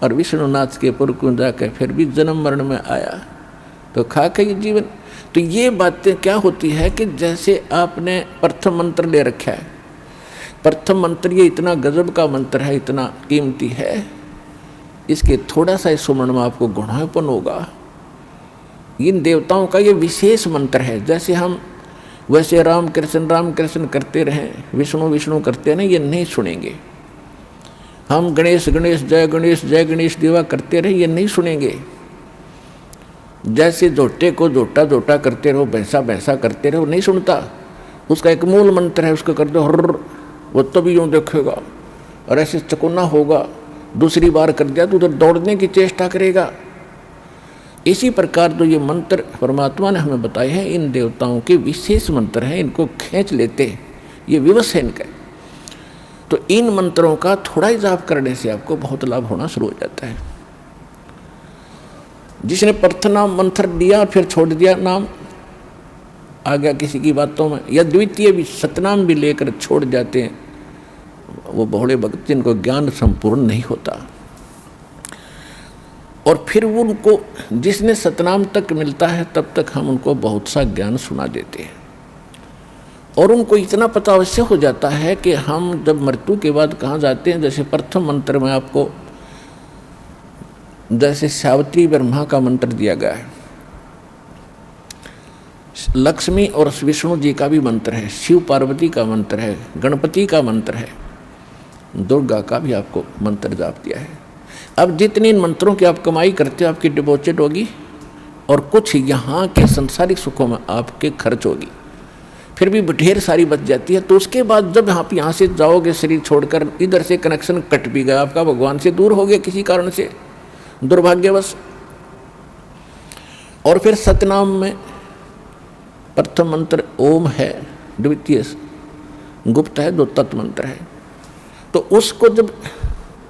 और विष्णुनाथ के पुर को जाकर फिर भी जन्म मरण में आया, तो खा के ये जीवन। तो ये बातें क्या होती है कि जैसे आपने प्रथम मंत्र ले रखा है, प्रथम मंत्र ये इतना गजब का मंत्र है, इतना कीमती है, इसके थोड़ा सा सुमरण में आपको गुणापन होगा। इन देवताओं का ये विशेष मंत्र है। जैसे हम वैसे राम कृष्ण करते रहें, विष्णु विष्णु करते रहें, ये नहीं सुनेंगे। हम गणेश गणेश जय गणेश देवा करते रहे, ये नहीं सुनेंगे। जैसे जोटे को जोटा जोटा करते रहो, भैंसा भैंसा करते रहो, नहीं सुनता। उसका एक मूल मंत्र है, उसको कर दो हर, वो तो भी यूँ देखेगा, और ऐसे चकोना होगा। दूसरी बार कर दिया तो उधर दौड़ने की चेष्टा करेगा। इसी प्रकार जो ये मंत्र परमात्मा ने हमें बताए हैं, इन देवताओं के विशेष मंत्र हैं, इनको खींच लेते हैं, ये विवश है इनका। तो इन मंत्रों का थोड़ा ही जाप करने से आपको बहुत लाभ होना शुरू हो जाता है। जिसने प्रथम मंत्र दिया और फिर छोड़ दिया, नाम आ गया किसी की बातों में, या द्वितीय भी सतनाम भी लेकर छोड़ जाते हैं, वो बहुड़े भक्त जिनको ज्ञान संपूर्ण नहीं होता। और फिर उनको जिसने सतनाम तक मिलता है तब तक हम उनको बहुत सा ज्ञान सुना देते हैं, और उनको इतना पता अवश्य हो जाता है कि हम जब मृत्यु के बाद कहाँ जाते हैं। जैसे प्रथम मंत्र में आपको जैसे सावित्री ब्रह्मा का मंत्र दिया गया है, लक्ष्मी और विष्णु जी का भी मंत्र है, शिव पार्वती का मंत्र है, गणपति का मंत्र है, दुर्गा का भी आपको मंत्र जाप दिया है। अब जितनी इन मंत्रों की आप कमाई करते हो आपकी डिपॉजिट होगी, और कुछ यहाँ के संसारिक सुखों में आपके खर्च होगी, फिर भी ढेर सारी बच जाती है। तो उसके बाद जब आप यहाँ से जाओगे शरीर छोड़कर, इधर से कनेक्शन कट भी गया आपका, भगवान से दूर हो गया किसी कारण से दुर्भाग्यवश, और फिर सतनाम में प्रथम मंत्र ओम है, द्वितीय गुप्त है, जो तत्व मंत्र है। तो उसको जब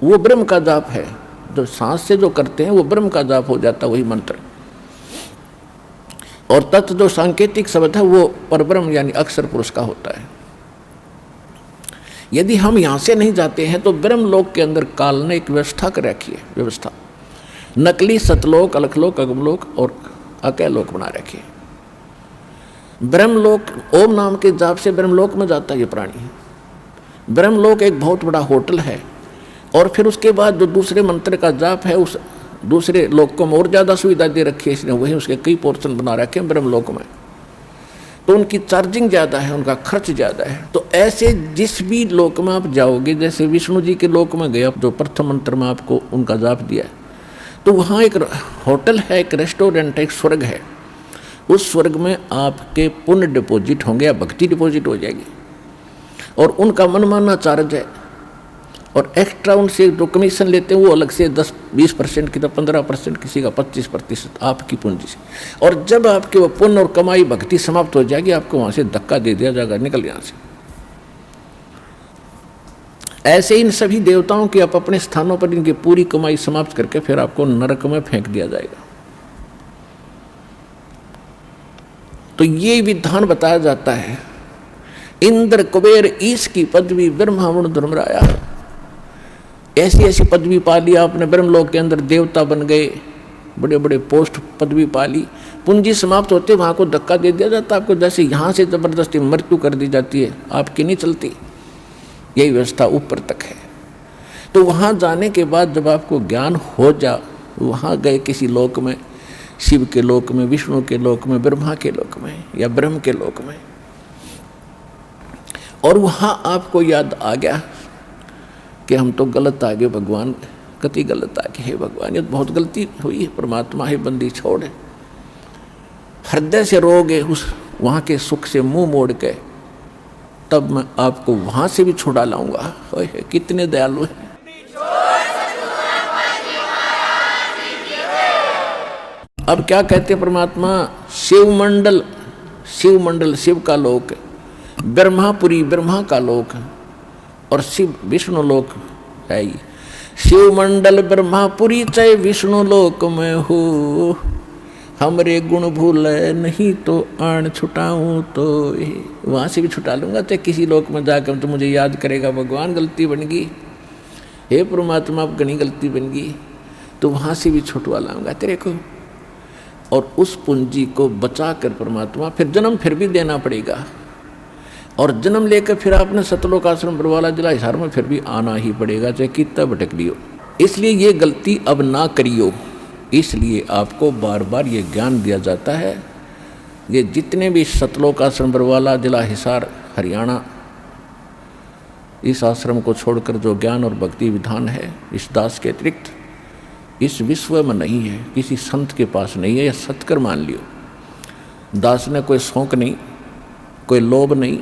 वो ब्रह्म का जाप है, जो सांस से जो करते हैं वो ब्रह्म का जाप हो जाता है वही मंत्र। और तत्व जो सांकेतिक शब्द है वो परब्रह्म यानी अक्षर पुरुष का होता है। यदि हम यहाँ से नहीं जाते हैं तो ब्रह्मलोक के अंदर काल ने एक व्यवस्था कर रखी है, व्यवस्था नकली सतलोक, अलखलोक, अगमलोक और अकैलोक बना रखी है। ब्रह्मलोक ओम नाम के जाप से ब्रह्मलोक में जाता है ये प्राणी। ब्रह्मलोक एक बहुत बड़ा होटल है, और फिर उसके बाद जो दूसरे मंत्र का जाप है उस दूसरे लोक को और ज़्यादा सुविधा दे रखी है इसने, वही उसके कई पोर्शन बना रखे हैं ब्रह्मलोक में। तो उनकी चार्जिंग ज़्यादा है, उनका खर्च ज़्यादा है। तो ऐसे जिस भी लोक में आप जाओगे, जैसे विष्णु जी के लोक में गए, जो प्रथम मंत्र में आपको उनका जाप दिया है, तो वहाँ एक होटल है, एक रेस्टोरेंट है, एक स्वर्ग है। उस स्वर्ग में आपके पुण्य डिपॉजिट होंगे या भक्ति डिपॉजिट हो जाएगी, और उनका मनमाना चार्ज है। और एक्स्ट्रा उनसे जो कमीशन लेते हैं वो अलग से 10-20% की, तो 15%, किसी का 25% आपकी पूंजी से। और जब आपके वो पुण्य और कमाई भक्ति समाप्त हो जाएगी, आपको वहाँ से धक्का दे दिया जाएगा, निकल यहाँ से। ऐसे इन सभी देवताओं की आप अपने स्थानों पर इनकी पूरी कमाई समाप्त करके फिर आपको नरक में फेंक दिया जाएगा। तो ये विधान बताया जाता है। इंद्र कुबेर ईश की पदवी ब्रह्मा वरुण धर्मराया, ऐसी ऐसी पदवी पा ली आपने, ब्रह्मलोक के अंदर देवता बन गए, बड़े बड़े पोस्ट पदवी पा ली, पूंजी समाप्त होते वहाँ को धक्का दे दिया जाता आपको। जैसे यहाँ से जबरदस्ती मृत्यु कर दी जाती है, आपकी नहीं चलती, यही व्यवस्था ऊपर तक है। तो वहाँ जाने के बाद जब आपको ज्ञान हो जा, वहाँ गए किसी लोक में, शिव के लोक में, विष्णु के लोक में, ब्रह्मा के लोक में या ब्रह्म के लोक में, और वहाँ आपको याद आ गया कि हम तो गलत आ गए, भगवान कति गलता कि हे भगवान ये बहुत गलती हुई है, परमात्मा है बंदी छोड़, हृदय से रोगे उस वहाँ के सुख से मुंह मोड़ के, तब मैं आपको वहाँ से भी छुड़ा लाऊंगा। ओए कितने दयालु है। अब क्या कहते हैं परमात्मा, शिवमंडल, शिवमंडल शिव का लोक, ब्रह्मापुरी ब्रह्मा का लोक, और शिव विष्णु लोक है। शिवमंडल ब्रह्मापुरी चाहे विष्णु लोक में हो, हमरे गुण भूले नहीं तो आण छुटाऊं तो वहाँ से भी छुटा लूँगा। चाहे किसी लोक में जाकर तो मुझे याद करेगा, भगवान गलती बन गई, हे परमात्मा अब घनी गलती बन गई, तो वहाँ से भी छुटवा लाऊंगा तेरे को। और उस पूंजी को बचा कर परमात्मा फिर जन्म फिर भी देना पड़ेगा, और जन्म लेकर फिर आपने सतलोक आश्रम बरवाला जिला हिसार में फिर भी आना ही पड़ेगा, चाहे कितना भटक लियो। इसलिए ये गलती अब ना करियो, इसलिए आपको बार बार ये ज्ञान दिया जाता है। ये जितने भी सतलोक आश्रम बरवाला जिला हिसार हरियाणा, इस आश्रम को छोड़कर जो ज्ञान और भक्ति विधान है इस दास के अतिरिक्त इस विश्व में नहीं है, किसी संत के पास नहीं है, यह सत्कर मान लियो। दास ने कोई शौक नहीं, कोई लोभ नहीं,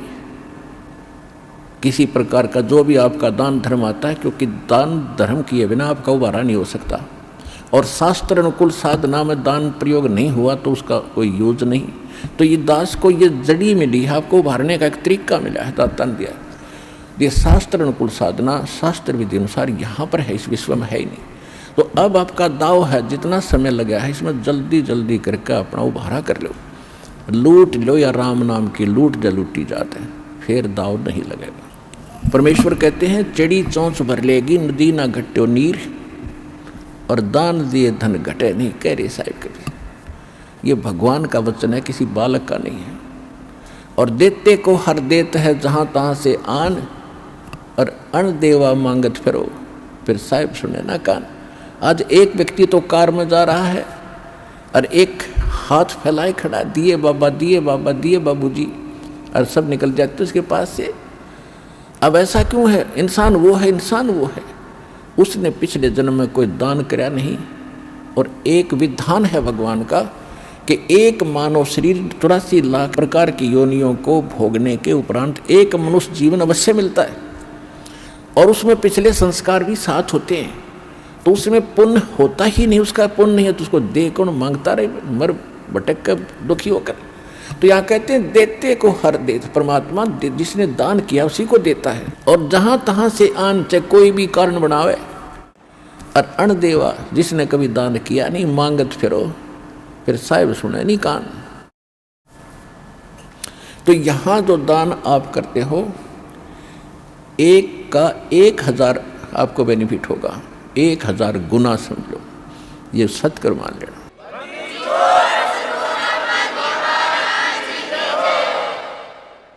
किसी प्रकार का जो भी आपका दान धर्म आता है, क्योंकि दान धर्म किए बिना आपका उबारा नहीं हो सकता, और शास्त्र अनुकूल साधना में दान प्रयोग नहीं हुआ तो उसका कोई यूज नहीं। तो ये दास को ये जड़ी मिली है, आपको उभारने का एक तरीका मिला है, दाता ने दिया। ये शास्त्र अनुकूल साधना शास्त्र विधि अनुसार यहाँ पर है, इस विश्व में है ही नहीं। तो अब आपका दाव है, जितना समय लगा है इसमें जल्दी जल्दी करके अपना उभारा कर लो, लूट लो, या राम नाम की लूट जो लूटी जाते हैं, फिर दाव नहीं लगेगा। परमेश्वर कहते हैं चढ़ी चौंच भर लेगी नदी ना घट्यो नीर, और दान दिए धन घटे नहीं, कह रहे साहिब कभी। ये भगवान का वचन है, किसी बालक का नहीं है। और देते को हर देत है जहाँ तहाँ से आन, और अण देवा मांगत फिरो, फिर साहिब सुने ना कान। आज एक व्यक्ति तो कार में जा रहा है और एक हाथ फैलाए खड़ा, दिए बाबा दिए बाबा दिए बाबूजी, और सब निकल जाते उसके पास से। अब ऐसा क्यों है? इंसान वो है, इंसान वो है, उसने पिछले जन्म में कोई दान कराया नहीं। और एक विधान है भगवान का कि एक मानव शरीर 83 लाख प्रकार की योनियों को भोगने के उपरांत एक मनुष्य जीवन अवश्य मिलता है, और उसमें पिछले संस्कार भी साथ होते हैं। तो उसमें पुण्य होता ही नहीं, उसका पुण्य नहीं है तो उसको दे कौन? मांगता रहे मर भटक कर दुखी होकर। तो यहाँ कहते हैं देते को हर देत, परमात्मा जिसने दान किया उसी को देता है। और जहाँ तहाँ से आन, चाहे कोई भी कारण बनावे, और अण देवा जिसने कभी दान किया नहीं, मांगत फिरो, फिर साहिब सुने नहीं कान। तो यहाँ जो दान आप करते हो, एक का 1000 आपको बेनिफिट होगा, 1000 गुना समझो, ये सत्कर मान लेना।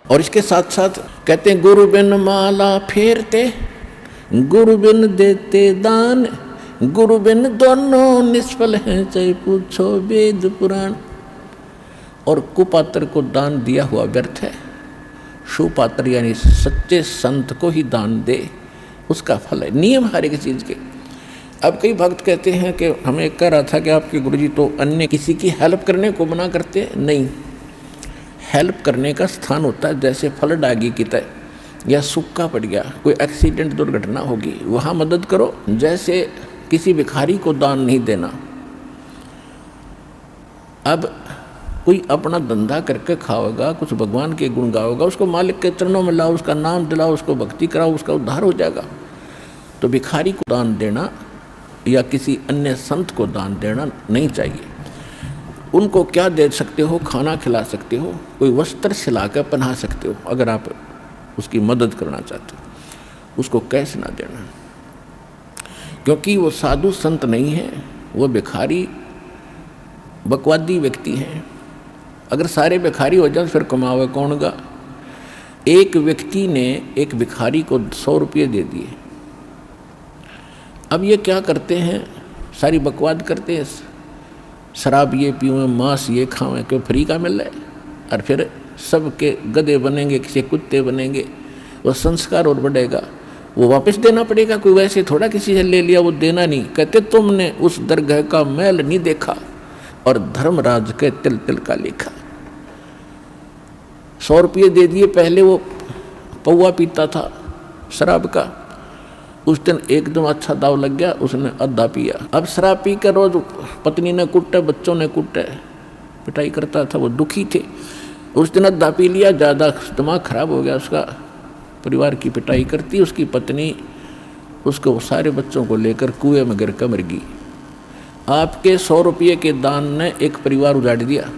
और इसके साथ साथ कहते हैं गुरु बिन माला फेरते, गुरु बिन देते दान, गुरु बिन दोनों निष्फल हैं, चाहे पूछो वेद पुराण। और कुपात्र को दान दिया हुआ व्यर्थ है, सुपात्र यानी सच्चे संत को ही दान दे, उसका फल है। नियम हर एक चीज़ के। अब कई भक्त कहते हैं कि हमें कह रहा था कि आपके गुरुजी तो अन्य किसी की हेल्प करने को मना करते, नहीं। हेल्प करने का स्थान होता है, जैसे फल डागी की तय, या सूखा पड़ गया, कोई एक्सीडेंट दुर्घटना होगी, वहाँ मदद करो। जैसे किसी भिखारी को दान नहीं देना। अब कोई अपना धंधा करके खाओगा, कुछ भगवान के गुण गाओगा, उसको मालिक के चरणों में लाओ, उसका नाम दिलाओ, उसको भक्ति कराओ, उसका उद्धार हो जाएगा। तो भिखारी को दान देना या किसी अन्य संत को दान देना नहीं चाहिए। उनको क्या दे सकते हो? खाना खिला सकते हो, कोई वस्त्र सिलाकर पहना सकते हो, अगर आप उसकी मदद करना चाहते हो। उसको कैसे ना देना, क्योंकि वो साधु संत नहीं है, वो भिखारी बकवादी व्यक्ति हैं। अगर सारे भिखारी हो जाए फिर कमावे कौन गा? एक व्यक्ति ने एक भिखारी को 100 रुपये दे दिए। अब ये क्या करते हैं? सारी बकवाद करते हैं, शराब ये पीवें, मांस ये खावें, क्यों फ्री का मिल रहा है, और फिर सबके गधे बनेंगे, किसी कुत्ते बनेंगे, वो संस्कार और बढ़ेगा। वो वापस देना पड़ेगा, कोई वैसे थोड़ा किसी से ले लिया वो देना नहीं। कहते तुमने उस दरगाह का मैल नहीं देखा और धर्मराज के तिल तिल का लेखा। 100 रुपये दे दिए, पहले वो पौवा पीता था शराब का, उस दिन एकदम अच्छा दाव लग गया, उसने आधा पिया। अब शराब पी कर रोज पत्नी ने कुटे, बच्चों ने कुटे, पिटाई करता था, वो दुखी थे। उस दिन आधा पी लिया, ज़्यादा दिमाग खराब हो गया उसका, परिवार की पिटाई करती, उसकी पत्नी उसको सारे बच्चों को लेकर कुएं में गिर कर मर गई। आपके 100 रुपये के दान ने एक परिवार उजाड़ दिया।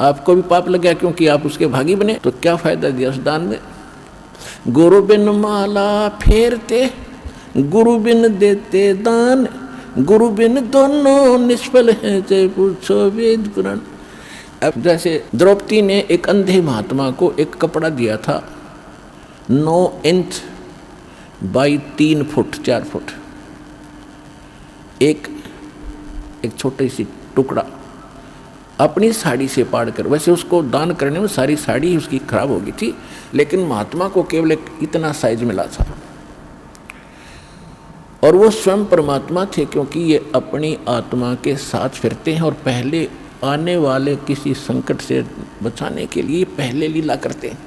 आपको भी पाप लग गया क्योंकि आप उसके भागी बने, तो क्या फायदा दिया उस दान में। गुरु बिन माला फेरते, गुरु बिन देते दान, गुरु बिन दोनों निष्फल हैं, चाहे पूछो वेद पुराण। अब जैसे द्रौपदी ने एक अंधे महात्मा को एक कपड़ा दिया था 9 इंच बाई 3 फुट 4 फुट, एक छोटी सी टुकड़ा अपनी साड़ी से पाड़ कर। वैसे उसको दान करने में सारी साड़ी उसकी खराब हो गई थी, लेकिन महात्मा को केवल एक इतना साइज मिला था। और वो स्वयं परमात्मा थे, क्योंकि ये अपनी आत्मा के साथ फिरते हैं और पहले आने वाले किसी संकट से बचाने के लिए पहले लीला करते हैं।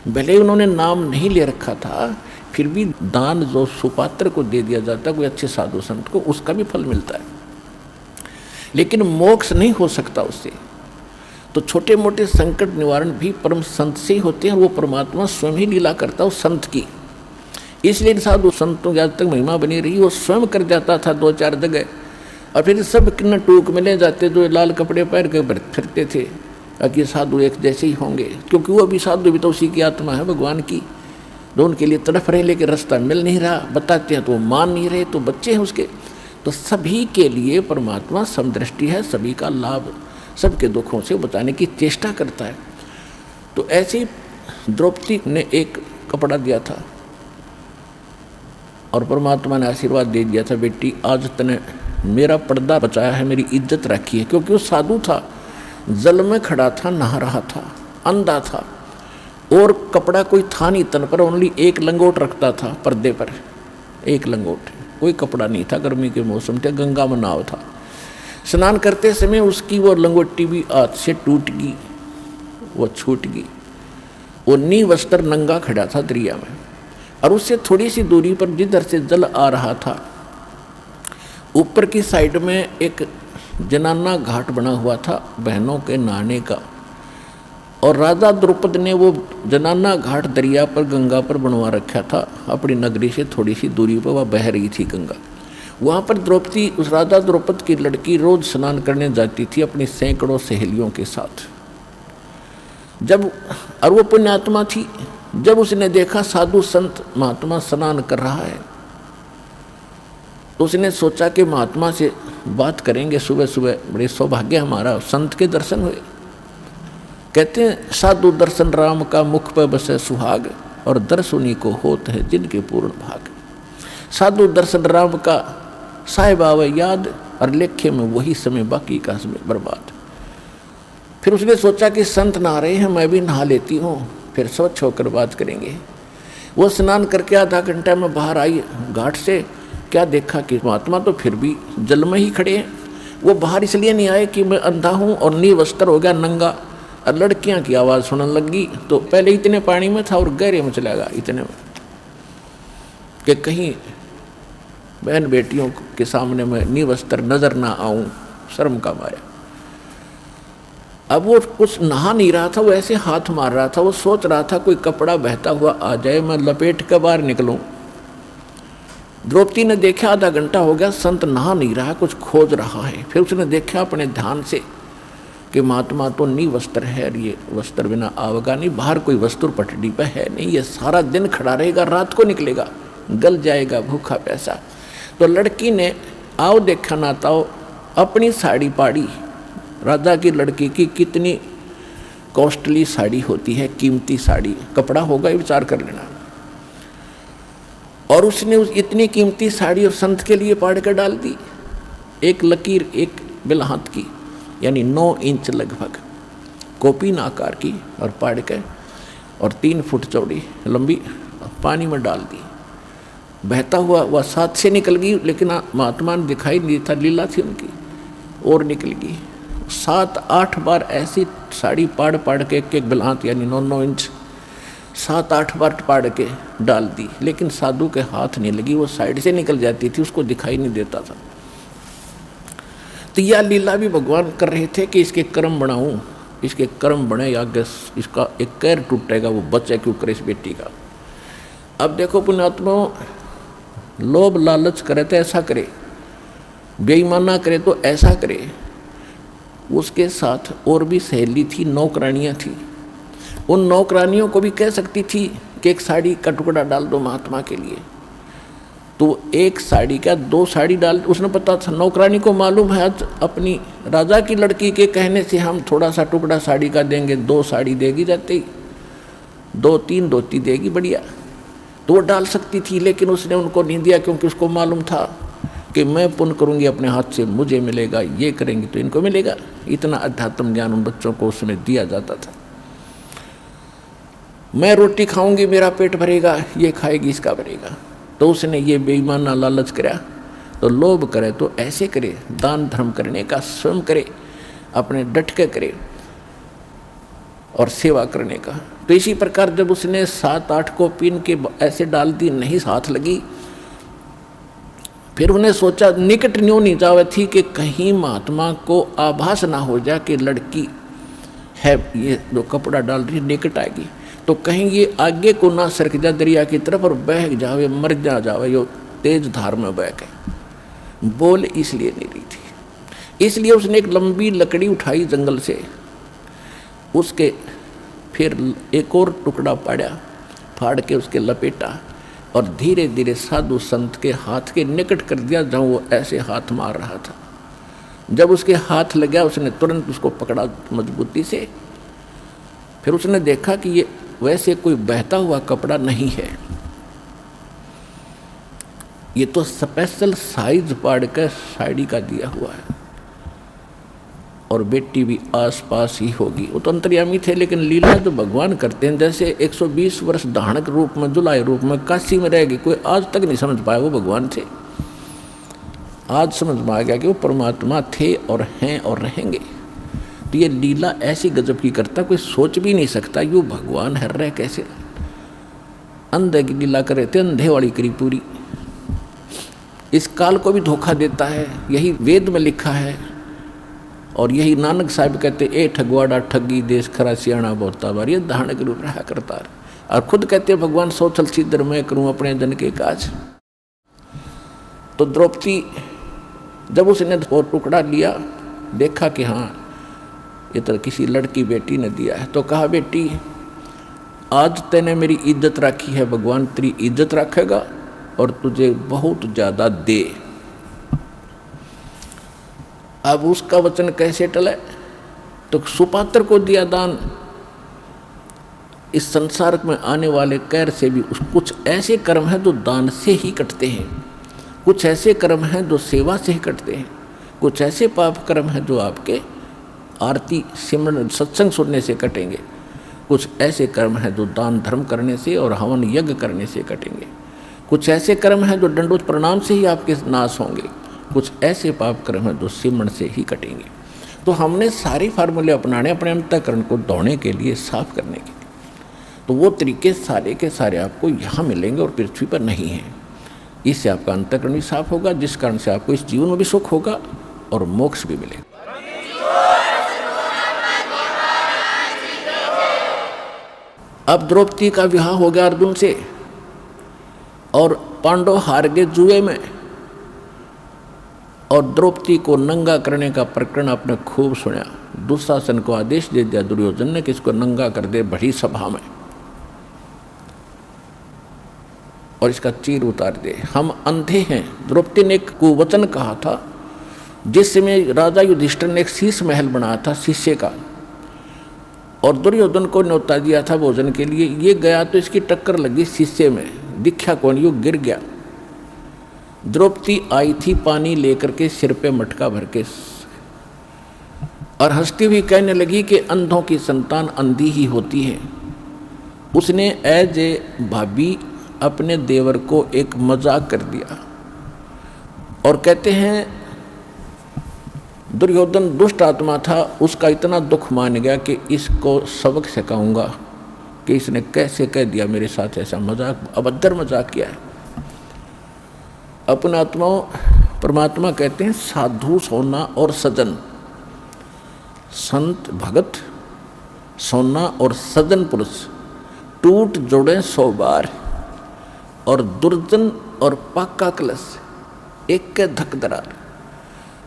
भले उन्होंने नाम नहीं ले रखा था, फिर भी दान जो सुपात्र को दे दिया जाता है, कोई अच्छे साधु संत को, उसका भी फल मिलता है, लेकिन मोक्ष नहीं हो सकता उससे। तो छोटे मोटे संकट निवारण भी परम संत से ही होते हैं, वो परमात्मा स्वयं ही लीला करता है उस संत की। इसलिए साधु संतों की आज तक महिमा बनी रही, वो स्वयं कर जाता था 2-4 जगह, और फिर सब किन्न टूक में ले जाते, जो लाल कपड़े पहन कर फिरते थे कि साधु एक जैसे ही होंगे, क्योंकि वो भी साधु भी तो उसी की आत्मा है भगवान की, जो उनके लिए तड़फ रहे, लेकिन रास्ता मिल नहीं रहा, बताते हैं तो वो मान नहीं रहे, तो बच्चे हैं उसके। तो सभी के लिए परमात्मा समदृष्टि है, सभी का लाभ, सबके दुखों से बचाने की चेष्टा करता है। तो ऐसे ही द्रौपदी ने एक कपड़ा दिया था और परमात्मा ने आशीर्वाद दे दिया था, बेटी आज तने मेरा पर्दा बचाया है, मेरी इज्जत रखी है। क्योंकि वो साधु था, जल में खड़ा था, नहा रहा था, अंधा था, और कपड़ा कोई था नहीं तन पर, ओनली एक लंगोट रखता था पर्दे पर, एक लंगोट, कोई कपड़ा नहीं था। गर्मी के मौसम थे, गंगा में नाव था। स्नान करते समय उसकी वो लंगोटी भी हाथ से टूट गई, वो छूट गई। वो नी वस्त्र नंगा खड़ा था दरिया में, और उससे थोड़ी सी दूरी पर जिधर से जल आ रहा था, ऊपर की साइड में एक जनाना घाट बना हुआ था बहनों के नहाने का, और राजा द्रुपद ने वो जनाना घाट दरिया पर गंगा पर बनवा रखा था। अपनी नगरी से थोड़ी सी दूरी पर वह बह रही थी गंगा। वहाँ पर द्रौपदी, उस राजा द्रुपद की लड़की, रोज स्नान करने जाती थी अपनी सैकड़ों सहेलियों के साथ। जब, और वो पुण्यात्मा थी, जब उसने देखा साधु संत महात्मा स्नान कर रहा है, तो उसने सोचा कि महात्मा से बात करेंगे सुबह सुबह, बड़े सौभाग्य हमारा, संत के दर्शन हुए। कहते हैं साधु दर्शन राम का मुख पर बसे सुहाग, और दर्शुनी को होत है जिनके पूर्ण भाग। साधु दर्शन राम का साहिब आवे याद, और लेखे में वही समय बाकी का समय बर्बाद। फिर उसने सोचा कि संत नहा रहे हैं, मैं भी नहा लेती हूँ, फिर स्वच्छ होकर बात करेंगे। वो स्नान करके आधा घंटा में बाहर आई घाट से, क्या देखा कि महात्मा तो फिर भी जल में ही खड़े हैं। वो बाहर इसलिए नहीं आए कि मैं अंधा हूँ और नी वस्त्र हो गया नंगा, और लड़कियां की आवाज़ सुनने लगी। तो पहले इतने पानी में था और गहरे में चला गया इतने में, कि कहीं बहन बेटियों के सामने मैं नी वस्त्र नजर ना आऊं, शर्म का मारा। अब वो कुछ नहा नहीं रहा था, वो ऐसे हाथ मार रहा था, वो सोच रहा था कोई कपड़ा बहता हुआ आ जाए, मैं लपेट कर बाहर निकलूं। द्रौपदी ने देखा आधा घंटा हो गया, संत नहा नहीं रहा, कुछ खोज रहा है। फिर उसने देखा अपने ध्यान से कि महात्मा तो नी वस्त्र है, ये वस्त्र बिना आवेगा नहीं, बाहर कोई वस्त्र पटड़ी पे है नहीं, ये सारा दिन खड़ा रहेगा, रात को निकलेगा, गल जाएगा भूखा प्यासा। तो लड़की ने आओ देखा ना ताओ अपनी साड़ी पाड़ी। राजा की लड़की की कितनी कॉस्टली साड़ी होती है, कीमती साड़ी, कपड़ा होगा ये विचार कर लेना। और उसने उस इतनी कीमती साड़ी और संत के लिए पाड़ कर डाल दी, एक लकीर एक बिलहात की, यानी 9 इंच लगभग कोपीन आकार की, और पाड़ के, और 3 फुट चौड़ी लंबी, पानी में डाल दी, बहता हुआ वह साथ से निकल गई, लेकिन महात्मा ने दिखाई नहीं था, लीला थी उनकी, और निकल गई। 7-8 बार ऐसी साड़ी पाड़ पाड़ के एक बिलात यानी 9-9 इंच 7-8 बार पाड़ के डाल दी, लेकिन साधु के हाथ नहीं लगी, वो साइड से निकल जाती थी, उसको दिखाई नहीं देता था। तो यह लीला भी भगवान कर रहे थे कि इसके कर्म बनाऊं, इसके कर्म बने, आगे इसका एक कैर टूटेगा, वो बचे क्यों करे इस बेटी का। अब देखो पुण्यात्मा, लोभ लालच करे तो ऐसा करे, बेईमाना करे तो ऐसा करे। उसके साथ और भी सहेली थी, नौकरानियाँ थी। उन नौकरानियों को भी कह सकती थी कि एक साड़ी का टुकड़ा डाल दो महात्मा के लिए, तो एक साड़ी क्या 2 साड़ी डाल। उसने पता था, नौकरानी को मालूम है आज अपनी राजा की लड़की के कहने से हम थोड़ा सा टुकड़ा साड़ी का देंगे, 2 साड़ी देगी, जाते ही 2-3 धोती देगी, बढ़िया, तो वो डाल सकती थी। लेकिन उसने उनको नहीं दिया, क्योंकि उसको मालूम था कि मैं पुण्य करूँगी अपने हाथ से, मुझे मिलेगा, ये करेंगे तो इनको मिलेगा। इतना अध्यात्म ज्ञान उन बच्चों को उसमें दिया जाता था। मैं रोटी खाऊंगी मेरा पेट भरेगा, ये खाएगी इसका भरेगा। तो उसने ये बेईमाना लालच करा। तो लोभ करे तो ऐसे करे, दान धर्म करने का स्वयं करे, अपने डट के करे और सेवा करने का। तो इसी प्रकार जब उसने 7-8 को पीन के ऐसे डाल दी, नहीं हाथ लगी, फिर उन्हें सोचा निकट न्यों नहीं जावे थी कि कहीं महात्मा को आभास ना हो जाए कि लड़की है ये जो कपड़ा डाल रही निकट आएगी, तो कहीं ये आगे को ना सरक जा दरिया की तरफ और बह जावे, मर जावे, यो तेज धार में बह के। बोल इसलिए नहीं रही थी, इसलिए उसने एक लंबी लकड़ी उठाई जंगल से, उसके फिर एक और टुकड़ा पाड़ा, फाड़ के उसके लपेटा और धीरे धीरे साधु संत के हाथ के निकट कर दिया, जहाँ वो ऐसे हाथ मार रहा था। जब उसके हाथ लग गया, उसने तुरंत उसको पकड़ा मजबूती से। फिर उसने देखा कि ये वैसे कोई बहता हुआ कपड़ा नहीं है, ये तो स्पेशल साइज पाड़ कर साड़ी का दिया हुआ है, और बेटी भी आसपास ही होगी। वो तो अंतर्यामी थे, लेकिन लीला जो भगवान करते हैं, जैसे 120 वर्ष धानक रूप में, जुलाई रूप में काशी में रहेगी, कोई आज तक नहीं समझ पाया वो भगवान थे। आज समझ में आ गया कि वो परमात्मा थे और हैं और रहेंगे। तो ये लीला ऐसी गजब की करता, कोई सोच भी नहीं सकता यू भगवान है रह कैसे। अंधे की लीला करे थे, अंधे वाली करी पूरी। इस काल को भी धोखा देता है, यही वेद में लिखा है, और यही नानक साहब कहते ए ठगवाड़ा ठगी देश खरा सियाणा बोता बार, ये धारण के रूप रहा करता है। और खुद कहते भगवान सोचल सिद्धर मैं करूँ अपने जन के काज। तो द्रौपदी जब उसने वो टुकड़ा लिया, देखा कि हाँ ये तो किसी लड़की बेटी ने दिया है, तो कहा बेटी आज तूने मेरी इज्जत रखी है, भगवान तेरी इज्जत रखेगा और तुझे बहुत ज़्यादा दे। अब उसका वचन कैसे टले, तो सुपात्र को दिया दान। इस संसार में आने वाले कैर से भी कुछ ऐसे कर्म हैं जो दान से ही कटते हैं, कुछ ऐसे कर्म हैं जो सेवा से ही कटते हैं, कुछ ऐसे पाप कर्म हैं जो आपके आरती सिमरन सत्संग सुनने से कटेंगे, कुछ ऐसे कर्म हैं जो दान धर्म करने से और हवन यज्ञ करने से कटेंगे, कुछ ऐसे कर्म हैं जो दंडोत प्रणाम से ही आपके नाश होंगे, कुछ ऐसे पाप कर्म हैं जो सिमरण से ही कटेंगे। तो हमने सारे फार्मूले अपनाने अपने अंतःकरण को धोने के लिए, साफ करने के लिए। तो वो तरीके सारे के सारे आपको यहाँ मिलेंगे और पृथ्वी पर नहीं हैं। इससे आपका अंतःकरण भी साफ होगा, जिस कारण से आपको इस जीवन में भी सुख होगा और मोक्ष भी मिलेगा। अब द्रौपदी का विवाह हो गया अर्जुन से, और पांडव हार गए जुए में, और द्रौपदी को नंगा करने का प्रकरण आपने खूब सुना। दुशासन को आदेश दे दिया दुर्योधन ने कि इसको नंगा कर दे बड़ी सभा में, और इसका चीर उतार दे। हम अंधे हैं। द्रौपदी ने एक कुवचन कहा था, जिस समय राजा युधिष्ठिर ने एक शीश महल बनाया था शीशे का, और दुर्योधन को न्योता दिया था भोजन के लिए। ये गया तो इसकी टक्कर लगी शीशे में, दिखा कौन, यू गिर गया। द्रौपदी आई थी पानी लेकर के सिर पे मटका भर के, और हंसती हुई कहने लगी कि अंधों की संतान अंधी ही होती है। उसने एज ए भाभी अपने देवर को एक मजाक कर दिया। और कहते हैं दुर्योधन दुष्ट आत्मा था, उसका इतना दुख मान गया कि इसको सबक सिखाऊंगा कि इसने कैसे कह दिया मेरे साथ ऐसा मजाक, अभद्र मजाक किया है। अपना आत्मा परमात्मा कहते हैं साधु सोना और सजन, संत भगत सोना और सजन पुरुष टूट जोड़े 100 बार, और दुर्जन और पाका कलश एक के धक दरार।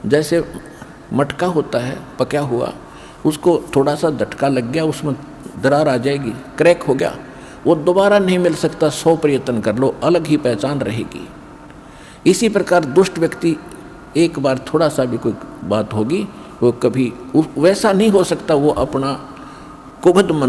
जैसे मटका होता है पका हुआ, उसको थोड़ा सा झटका लग गया, उसमें दरार आ जाएगी, क्रैक हो गया, वो दोबारा नहीं मिल सकता, 100 प्रयत्न कर लो, अलग ही पहचान रहेगी। इसी प्रकार दुष्ट व्यक्ति एक बार थोड़ा सा भी कोई बात होगी, वो कभी वैसा नहीं हो सकता, वो अपना कुबद मन